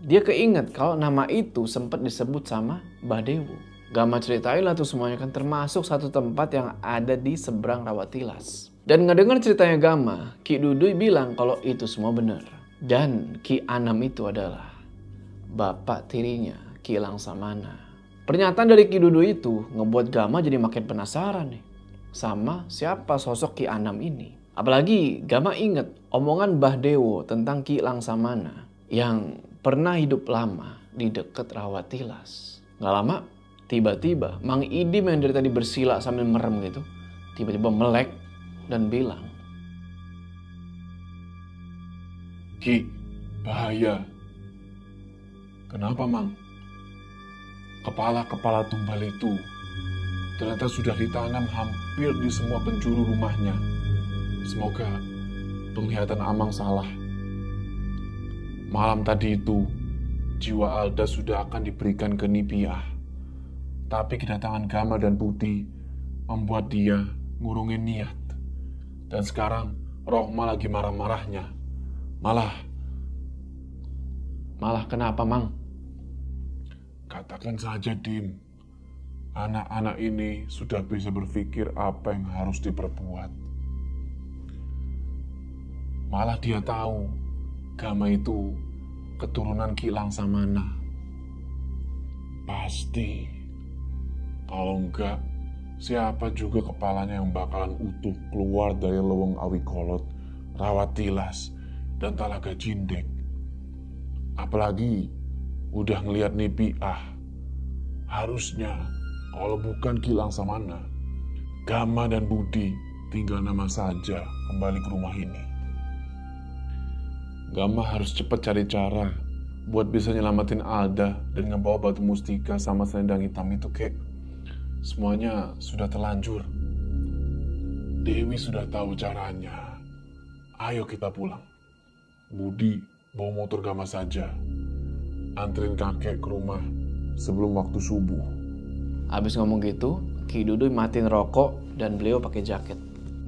Speaker 1: Dia keinget kalau nama itu sempat disebut sama Mbah Dewo. Gama ceritain lah tuh semuanya kan, termasuk satu tempat yang ada di seberang Rawatilas. Dan ngedengar ceritanya Gama, Ki Dudu bilang kalau itu semua benar. Dan Ki Anam itu adalah bapak tirinya Ki Langsamana. Pernyataan dari Ki Dudu itu ngebuat Gama jadi makin penasaran nih sama siapa sosok Ki Anam ini. Apalagi Gama inget omongan Mbah Dewo tentang Ki Langsamana yang pernah hidup lama di deket Rawatilas. Gak lama tiba-tiba Mang Idim yang dari tadi bersila sambil merem gitu tiba-tiba melek dan bilang,
Speaker 2: Ki, bahaya. Kenapa, Mang? Kepala-kepala tumbal itu ternyata sudah ditanam hampir di semua penjuru rumahnya. Semoga penglihatan Amang salah. Malam tadi itu, jiwa Alda sudah akan diberikan ke Nipiah. Tapi kedatangan Gama dan Putih membuat dia ngurungin niat. Dan sekarang Rohma lagi marah-marahnya.
Speaker 1: Malah kenapa, Mang?
Speaker 2: Katakan saja, Dim. Anak-anak ini sudah bisa berpikir apa yang harus diperbuat. Malah dia tahu Gama itu keturunan Ki Langsamana. Pasti. Kalau enggak, siapa juga kepalanya yang bakalan utuh keluar dari Leweng Awikolot, Rawatilas, dan Talaga Jindek. Apalagi udah ngelihat Nipiah. Harusnya kalau bukan Ki Langsamana, Gama dan Budi tinggal nama saja kembali ke rumah ini. Gama harus cepat cari cara buat bisa nyelamatin Alda dan ngebawa batu mustika sama selendang hitam itu, kek. Semuanya sudah terlanjur. Dewi sudah tahu caranya. Ayo kita pulang. Budi bawa motor Gama saja. Anterin kakek ke rumah sebelum waktu subuh.
Speaker 1: Abis ngomong gitu, Ki Duduy matiin rokok dan beliau pakai jaket.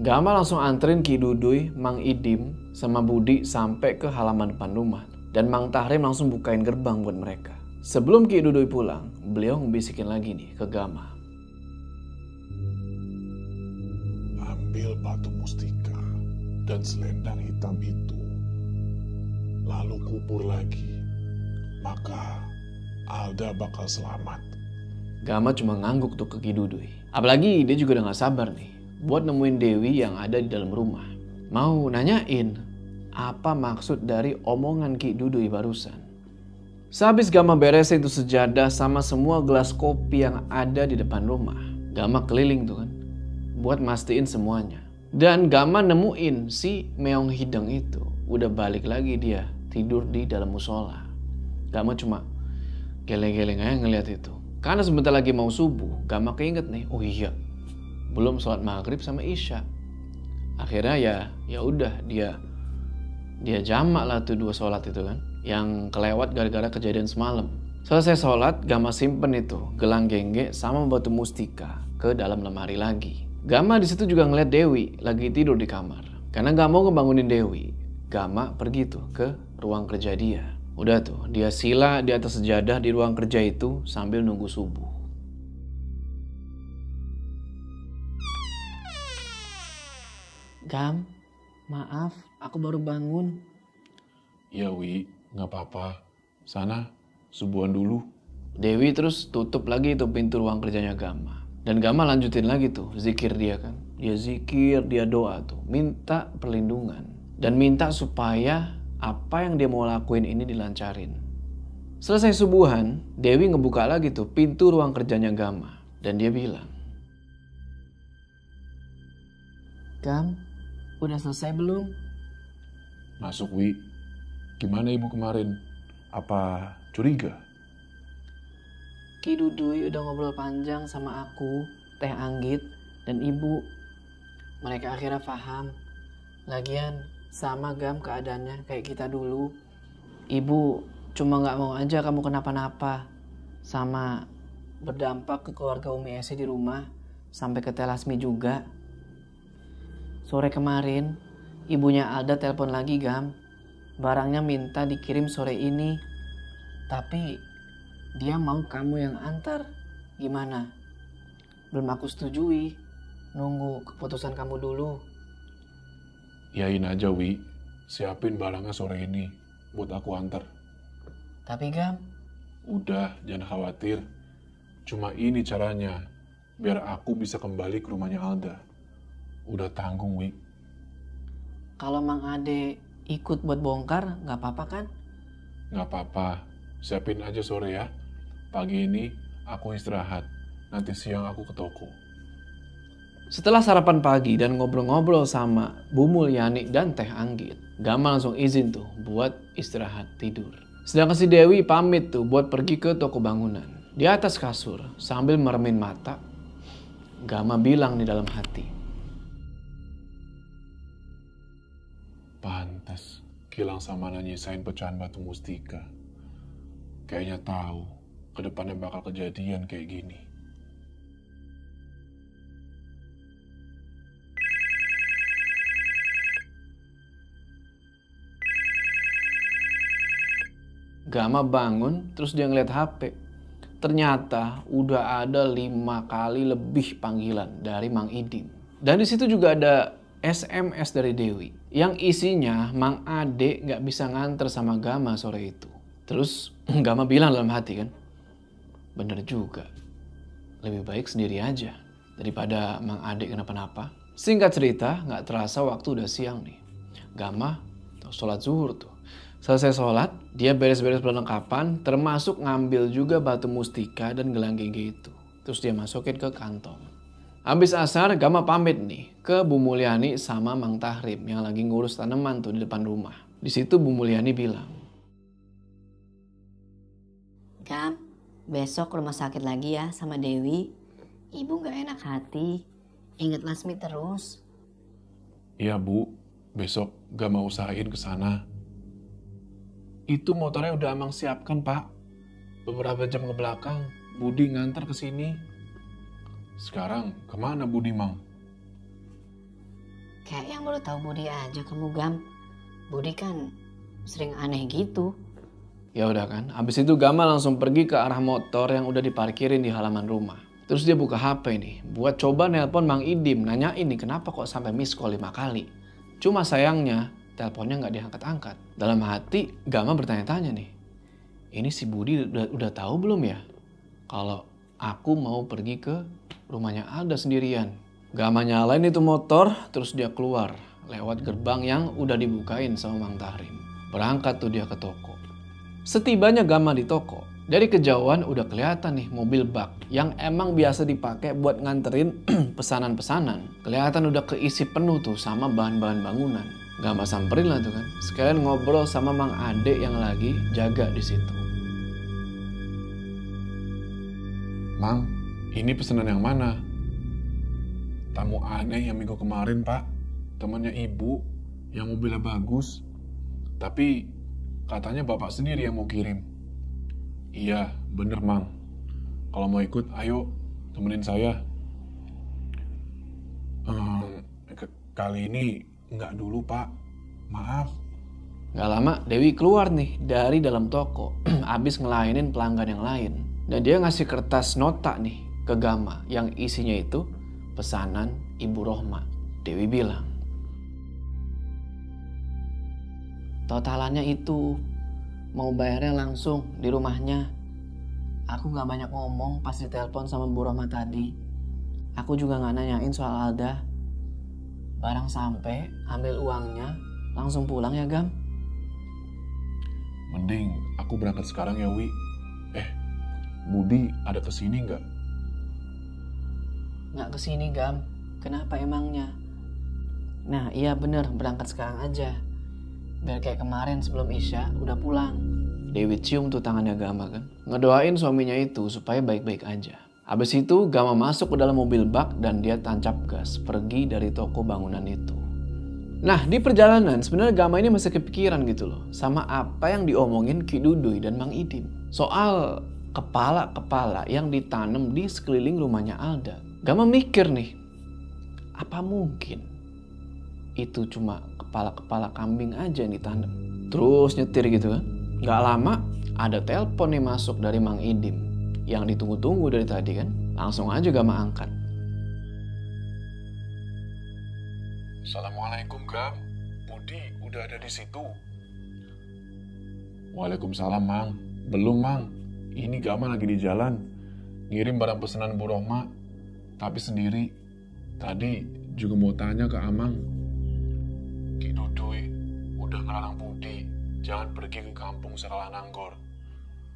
Speaker 1: Gama langsung anterin Ki Duduy, Mang Idim, sama Budi sampai ke halaman depan rumah. Dan Mang Tahrim langsung bukain gerbang buat mereka. Sebelum Ki Duduy pulang, beliau ngebisikin lagi nih ke Gama.
Speaker 2: Ambil batu mustika dan selendang hitam itu. Lalu kubur lagi. Maka Alda bakal selamat.
Speaker 1: Gama cuma ngangguk tuh ke Ki Duduy. Apalagi dia juga udah gak sabar nih buat nemuin Dewi yang ada di dalam rumah. Mau nanyain apa maksud dari omongan Ki Duduy barusan. Sehabis Gama beresin itu sejadah sama semua gelas kopi yang ada di depan rumah, Gama keliling tuh kan buat mastiin semuanya. Dan Gama nemuin si Meong Hideng itu udah balik lagi dia tidur di dalam musola. Gama cuma geleng-geleng aja ngeliat itu. Karena sebentar lagi mau subuh, Gama keinget nih, oh iya, belum sholat maghrib sama isya. Akhirnya ya udah dia jamak lah tuh dua sholat itu kan, yang kelewat gara-gara kejadian semalam. Selesai sholat, Gama simpen itu gelang gengge sama batu mustika ke dalam lemari lagi. Gama di situ juga ngeliat Dewi lagi tidur di kamar. Karena gak mau ngebangunin Dewi, Gama pergi tuh ke ruang kerja dia. Udah tuh, dia sila di atas sejadah di ruang kerja itu sambil nunggu subuh. Gam, maaf, aku baru bangun.
Speaker 2: Ya Wi, gak apa-apa. Sana, subuhan dulu.
Speaker 1: Dewi terus tutup lagi tuh pintu ruang kerjanya Gama. Dan Gama lanjutin lagi tuh, zikir dia kan. Dia zikir, dia doa tuh, minta perlindungan. Dan minta supaya apa yang dia mau lakuin ini dilancarin. Selesai subuhan, Dewi ngebuka lagi tuh pintu ruang kerjanya Gama. Dan dia bilang, Gam, udah selesai belum?
Speaker 2: Masuk Wi. Gimana ibu kemarin? Apa curiga?
Speaker 1: Ki Duduy udah ngobrol panjang sama aku, Teh Anggit, dan ibu. Mereka akhirnya paham. Lagian sama Gam keadaannya kayak kita dulu. Ibu cuma gak mau aja kamu kenapa-napa. Sama berdampak ke keluarga Umi Esi di rumah. Sampai ke Telasmi juga. Sore kemarin ibunya Alda telepon lagi Gam. Barangnya minta dikirim sore ini. Tapi dia mau kamu yang antar. Gimana? Belum aku setujui. Nunggu keputusan kamu dulu.
Speaker 2: Yain aja Wi, siapin barangnya sore ini buat aku antar.
Speaker 4: Tapi Gam,
Speaker 2: Udah, jangan khawatir. Cuma ini caranya, biar aku bisa kembali ke rumahnya Alda. Udah tanggung, Wi.
Speaker 4: kalau Mang Ade ikut buat bongkar, nggak apa-apa kan?
Speaker 2: Nggak apa-apa, siapin aja sore ya. Pagi ini aku istirahat, nanti siang aku ke toko.
Speaker 1: Setelah sarapan pagi dan ngobrol-ngobrol sama Bu Mulyani dan Teh Anggit, Gama langsung izin tuh buat istirahat tidur. Sedangkan si Dewi pamit tuh buat pergi ke toko bangunan. Di atas kasur sambil meremin mata, Gama bilang di dalam hati,
Speaker 2: Pantes, Gilang sama nanyisain pecahan batu mustika. Kayaknya tahu, kedepannya bakal kejadian kayak gini.
Speaker 1: Gama bangun terus dia ngeliat HP. Ternyata udah ada 5 kali lebih panggilan dari Mang Idim. Dan di situ juga ada SMS dari Dewi yang isinya Mang Ade nggak bisa nganter sama Gama sore itu. Terus Gama bilang dalam hati kan, bener juga, lebih baik sendiri aja daripada Mang Ade kenapa-napa. Singkat cerita, nggak terasa waktu udah siang nih. Gama sholat zuhur tuh. Selesai sholat, dia beres-beres perlengkapan, termasuk ngambil juga batu mustika dan gelang gigi itu. Terus dia masukin ke kantong. Habis asar, Gama pamit nih ke Bu Mulyani sama Mang Tahrim yang lagi ngurus tanaman tuh di depan rumah. Di situ Bu Mulyani bilang,
Speaker 5: Gam, besok ke rumah sakit lagi ya sama Dewi. Ibu gak enak hati. Ingat Lasmi terus.
Speaker 2: Iya Bu, besok gak mau usahain ke sana. Itu motornya udah Amang siapkan Pak. Beberapa jam ke belakang, Budi ngantar ke sini. Sekarang kemana Budi Mang?
Speaker 5: Kayak yang baru tahu Budi aja kamu Gam. Budi kan sering aneh gitu.
Speaker 1: ya udah kan. Habis itu Gama langsung pergi ke arah motor yang udah diparkirin di halaman rumah. Terus dia buka HP nih, buat coba nelpon Mang Idim, nanyain nih kenapa kok sampai miss call 5 kali. Cuma sayangnya, teleponnya nggak diangkat-angkat. Dalam hati, Gama bertanya-tanya nih, ini si Budi udah tahu belum ya kalau aku mau pergi ke rumahnya Alda sendirian. Gama nyalain itu motor, terus dia keluar lewat gerbang yang udah dibukain sama Mang Tahrim. Berangkat tuh dia ke toko. Setibanya Gama di toko, dari kejauhan udah kelihatan nih mobil bak yang emang biasa dipakai buat nganterin pesanan-pesanan. Kelihatan udah keisi penuh tuh sama bahan-bahan bangunan. Gama samperin lah tuh kan, sekalian ngobrol sama Mang Ade yang lagi jaga di situ.
Speaker 2: Mang, ini pesanan yang mana? Tamu aneh yang minggu kemarin Pak. Temannya ibu yang mobilnya bagus. Tapi katanya bapak sendiri yang mau kirim. Iya, bener Mang. Kalau mau ikut, ayo temenin saya. Kali ini nggak dulu Pak. Maaf.
Speaker 1: Gak lama Dewi keluar nih dari dalam toko, abis ngelayanin pelanggan yang lain. Dan dia ngasih kertas nota nih ke Gama yang isinya itu pesanan Ibu Rohma. Dewi bilang, totalannya itu mau bayarnya langsung di rumahnya. Aku gak banyak ngomong pas ditelepon sama Bu Rohma tadi. Aku juga gak nanyain soal Alda. Barang sampai, ambil uangnya, langsung pulang ya Gam.
Speaker 2: Mending aku berangkat sekarang ya Wi. Budi ada kesini nggak?
Speaker 4: Nggak kesini Gam. Kenapa emangnya? Nah iya bener, berangkat sekarang aja. Biar kayak kemarin sebelum Isya udah pulang.
Speaker 1: Dewi cium tuh tangannya Gama kan. Ngedoain suaminya itu supaya baik-baik aja. Habis itu Gama masuk ke dalam mobil bak dan dia tancap gas pergi dari toko bangunan itu. Nah di perjalanan sebenarnya Gama ini masih kepikiran gitu loh sama apa yang diomongin Ki Duduy dan Mang Idim. Soal kepala-kepala yang ditanam di sekeliling rumahnya Alda. Gama mikir nih, apa mungkin itu cuma kepala-kepala kambing aja yang ditanam. Terus nyetir gitu kan. Gak lama ada telepon nih masuk dari Mang Idim yang ditunggu-tunggu dari tadi kan. Langsung aja Gama angkat.
Speaker 2: Assalamualaikum Gam. Budi udah ada di situ. Waalaikumsalam Mang. Belum, Mang. Ini Gama lagi di jalan. Ngirim barang pesanan Bu Rohma, tapi sendiri. Tadi juga mau tanya ke Amang. Ki Dudui udah ngelarang Budi jangan pergi ke kampung Saralananggor.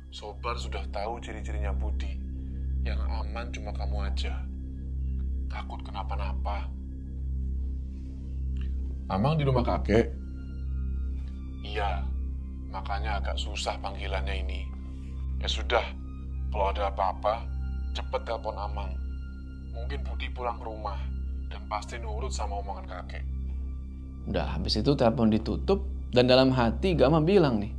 Speaker 2: Sobar sudah tahu ciri-cirinya Budi. Yang aman cuma kamu aja. Takut kenapa-napa. Amang di rumah kakek? Iya, makanya agak susah panggilannya ini. Ya sudah, kalau ada apa-apa, cepet telepon Amang. Mungkin Budi pulang ke rumah dan pasti nurut sama omongan kakek.
Speaker 1: Udah habis itu telepon ditutup dan dalam hati Gama bilang nih,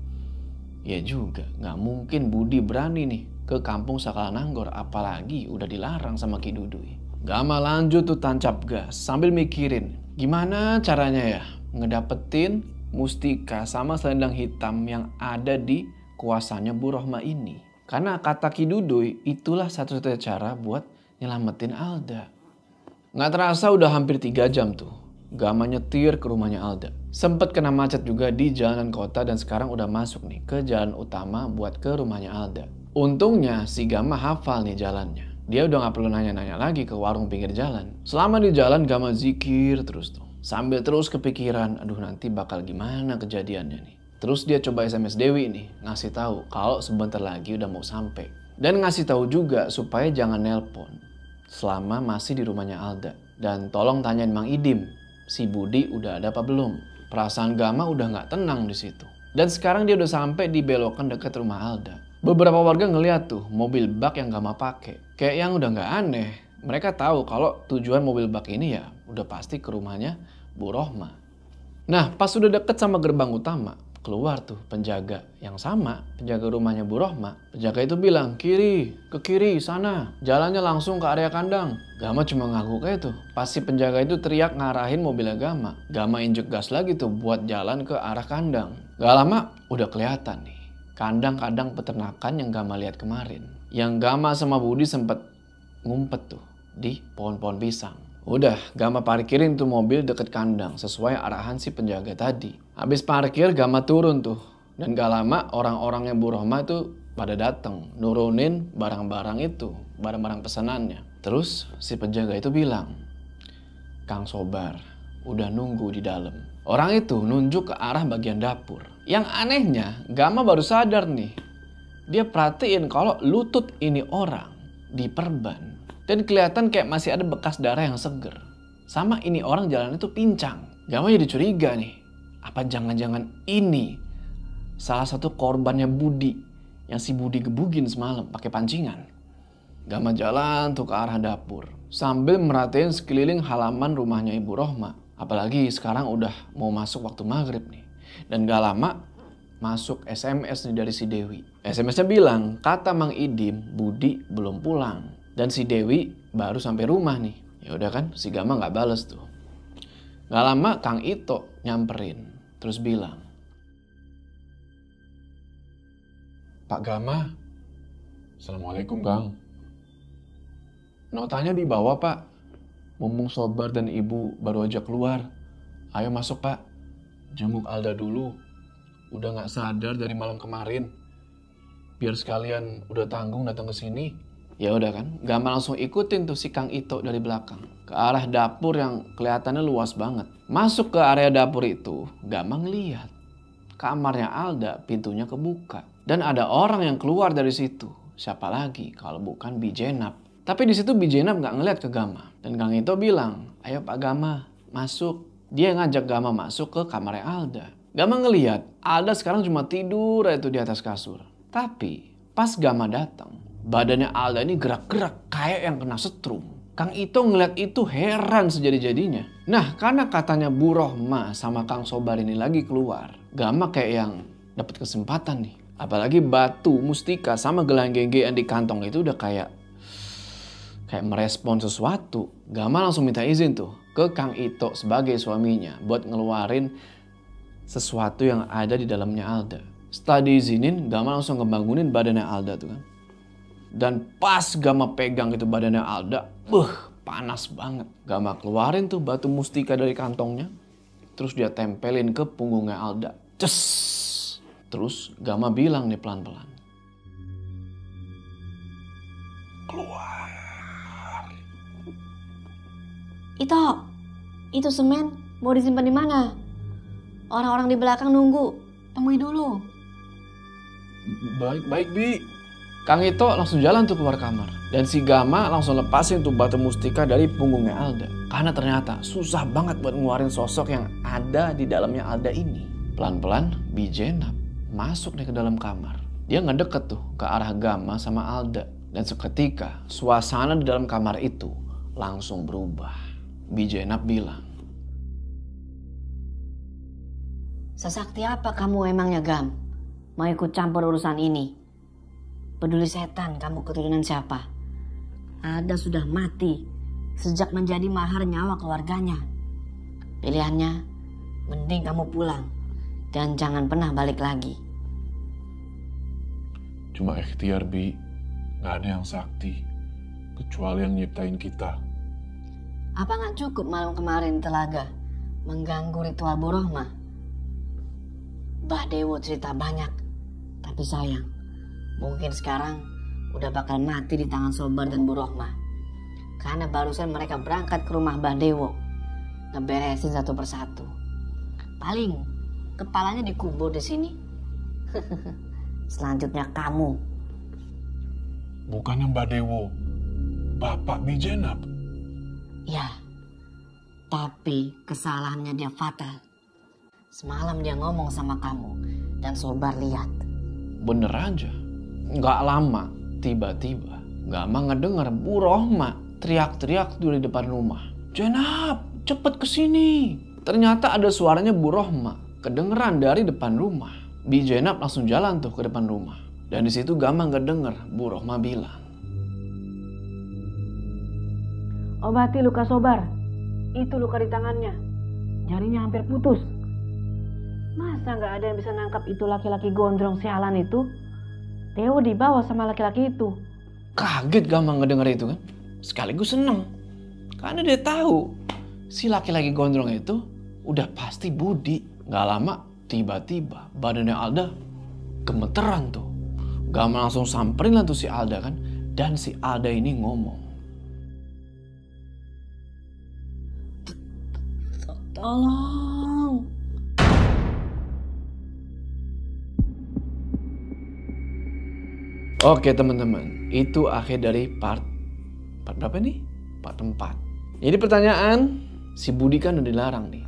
Speaker 1: ya juga gak mungkin Budi berani nih ke kampung Sakalananggor, apalagi udah dilarang sama Ki Dudui. Gama lanjut tuh tancap gas sambil mikirin gimana caranya ya ngedapetin mustika sama selendang hitam yang ada di kuasanya Bu Rohma ini. Karena kata Ki Dudui itulah satu-satunya cara buat nyelamatin Alda. Nggak terasa udah hampir 3 jam tuh Gama nyetir ke rumahnya Alda. Sempet kena macet juga di jalanan kota dan sekarang udah masuk nih ke jalan utama buat ke rumahnya Alda. Untungnya si Gama hafal nih jalannya. Dia udah gak perlu nanya-nanya lagi ke warung pinggir jalan. Selama di jalan Gama zikir terus tuh. Sambil terus kepikiran, aduh nanti bakal gimana kejadiannya nih. Terus dia coba SMS Dewi nih, ngasih tahu kalau sebentar lagi udah mau sampai. Dan ngasih tahu juga supaya jangan nelpon selama masih di rumahnya Alda. Dan tolong tanyain Mang Idim, si Budi udah ada apa belum? Perasaan Gama udah gak tenang di situ. Dan sekarang dia udah sampai di belokan dekat rumah Alda. Beberapa warga ngeliat tuh mobil bak yang Gama pakai. Kayak yang udah gak aneh. Mereka tahu kalau tujuan mobil bak ini ya udah pasti ke rumahnya Bu Rohma. Nah pas udah deket sama gerbang utama, keluar tuh penjaga yang sama, penjaga rumahnya Bu Rohma. Penjaga itu bilang, kiri, ke kiri, sana. Jalannya langsung ke area kandang. Gama cuma ngaku kayak tuh. Pas si penjaga itu teriak ngarahin mobilnya Gama. Gama injek gas lagi tuh buat jalan ke arah kandang. Gak lama udah kelihatan nih kandang-kandang peternakan yang Gama lihat kemarin. Yang Gama sama Budi sempet ngumpet tuh di pohon-pohon pisang. Udah, Gama parkirin tuh mobil deket kandang sesuai arahan si penjaga tadi. Habis parkir, Gama turun tuh. Dan gak lama orang-orangnya Bu Rohma tuh pada dateng nurunin barang-barang itu, barang-barang pesanannya. Terus si penjaga itu bilang, Kang Sobar udah nunggu di dalam. Orang itu nunjuk ke arah bagian dapur. Yang anehnya, Gama baru sadar nih. Dia perhatiin kalau lutut ini orang diperban. Dan kelihatan kayak masih ada bekas darah yang seger. Sama ini orang jalannya tuh pincang. Gama jadi curiga nih. Apa jangan-jangan ini salah satu korbannya Budi. Yang si Budi gebugin semalam pakai pancingan. Gama jalan tuh ke arah dapur. Sambil merhatiin sekeliling halaman rumahnya Ibu Rohma. Apalagi sekarang udah mau masuk waktu maghrib nih. Dan gak lama masuk SMS nih dari si Dewi. SMS-nya bilang, kata Mang Idim, Budi belum pulang. Dan si Dewi baru sampai rumah nih. Ya udah kan, si Gama nggak bales tuh. Gak lama Kang Ito nyamperin, terus bilang,
Speaker 2: Pak Gama. Assalamualaikum, Kang.
Speaker 1: notanya di bawah Pak. Mumpung Sobar dan Ibu baru aja keluar. Ayo masuk Pak. Jenguk Alda dulu. Udah nggak sadar dari malam kemarin. Biar sekalian udah tanggung datang ke sini. Ya udah kan, Gama langsung ikutin tuh si Kang Ito dari belakang ke arah dapur yang kelihatannya luas banget. Masuk ke area dapur itu, Gama ngeliat kamarnya Alda pintunya kebuka dan ada orang yang keluar dari situ. Siapa lagi kalau bukan Bi Jenab. Tapi di situ Bi Jenab nggak ngeliat ke Gama dan Kang Ito bilang, ayo Pak Gama masuk. Dia ngajak Gama masuk ke kamarnya Alda. Gama ngeliat Alda sekarang cuma tidur itu di atas kasur. Tapi pas Gama datang, badannya Alda ini gerak-gerak kayak yang kena setrum. Kang Ito ngeliat itu heran sejadi-jadinya. Nah karena katanya Bu Rohma sama Kang Sobar ini lagi keluar. Gama kayak yang dapat kesempatan nih. Apalagi batu, mustika sama gelang gengge yang di kantong itu udah kayak merespon sesuatu. Gama langsung minta izin tuh ke Kang Ito sebagai suaminya buat ngeluarin sesuatu yang ada di dalamnya Alda. Setelah diizinin, Gama langsung ngebangunin badannya Alda tuh kan. Dan pas Gama pegang itu badannya Alda, panas banget. Gama keluarin tuh batu mustika dari kantongnya. Terus dia tempelin ke punggungnya Alda. Ces! Terus Gama bilang nih pelan-pelan,
Speaker 2: keluar.
Speaker 5: Itu semen mau disimpan di mana? Orang-orang di belakang nunggu. Temui dulu.
Speaker 1: Baik, Bi. Kang Ito langsung jalan tuh keluar kamar. Dan si Gama langsung lepasin tuh batu mustika dari punggungnya Alda. Karena ternyata susah banget buat ngeluarin sosok yang ada di dalamnya Alda ini. Pelan-pelan Bi Jenab masuk nih ke dalam kamar. Dia ngedeket tuh ke arah Gama sama Alda. Dan seketika suasana di dalam kamar itu langsung berubah. Bi Jenab bilang,
Speaker 5: Sesakti apa kamu emangnya, Gam? Mau ikut campur urusan ini? Peduli setan kamu keturunan siapa? Alda sudah mati sejak menjadi mahar nyawa keluarganya. Pilihannya, mending kamu pulang dan jangan pernah balik lagi.
Speaker 2: Cuma ikhtiar, Bi. Gak ada yang sakti kecuali yang nyiptain kita.
Speaker 5: Apa nggak cukup malam kemarin Telaga mengganggu ritual Bu Rohmah? Mbah Dewo cerita banyak, tapi sayang, mungkin sekarang udah bakal mati di tangan Sobar dan Bu Rohmah. Karena barusan mereka berangkat ke rumah Mbah Dewo, ngeberesin satu persatu. Paling kepalanya dikubur di sini. Selanjutnya kamu.
Speaker 2: Bukannya Mbak Dewo, Bapak Bi Jenab.
Speaker 5: Ya, tapi kesalahannya dia fatal. Semalam dia ngomong sama kamu dan Sobar lihat.
Speaker 1: bener aja. Nggak lama, tiba-tiba Gama ngedenger Bu Rohmah teriak-teriak tuh di depan rumah. Jenab, cepet kesini. Ternyata ada suaranya Bu Rohmah kedengeran dari depan rumah. Bi Jenab langsung jalan tuh ke depan rumah. Dan di situ Gama ngedenger Bu Rohmah bilang,
Speaker 4: Obati luka Sobar. Itu luka di tangannya. Jarinya hampir putus. Masa nggak ada yang bisa nangkap itu laki-laki gondrong sialan itu? Dewo dibawa sama laki-laki itu.
Speaker 1: kaget Gama ngedenger itu kan. Sekaligus seneng. Karena dia tahu si laki-laki gondrong itu udah pasti Budi. Gak lama tiba-tiba badannya Alda gemeteran tuh. Gama langsung samperin lah tuh si Alda kan. Dan si Alda ini ngomong,
Speaker 5: Tolong.
Speaker 1: oke teman-teman, itu akhir dari part berapa nih? Part 4. Jadi pertanyaan, si Budi kan udah dilarang nih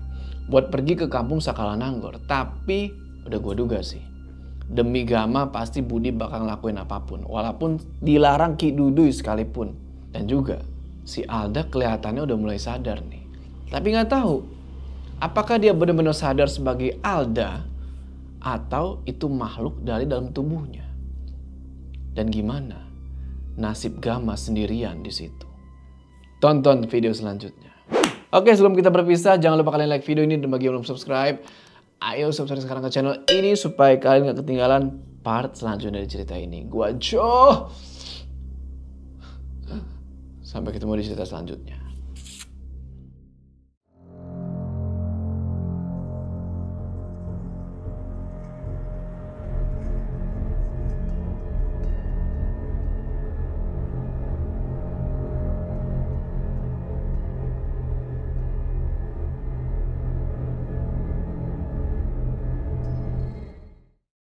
Speaker 1: buat pergi ke kampung Sakalananggor. Tapi udah gue duga sih, demi Gama pasti Budi bakal ngelakuin apapun. Walaupun dilarang Ki Dudui sekalipun. Dan juga si Alda kelihatannya udah mulai sadar nih. Tapi gak tahu apakah dia benar-benar sadar sebagai Alda atau itu makhluk dari dalam tubuhnya. Dan gimana nasib Gama sendirian di situ? Tonton video selanjutnya. Oke, sebelum kita berpisah, jangan lupa kalian like video ini dan bagi yang belum subscribe, ayo subscribe sekarang ke channel ini supaya kalian gak ketinggalan part selanjutnya dari cerita ini. Gua Jo. Sampai ketemu di cerita selanjutnya.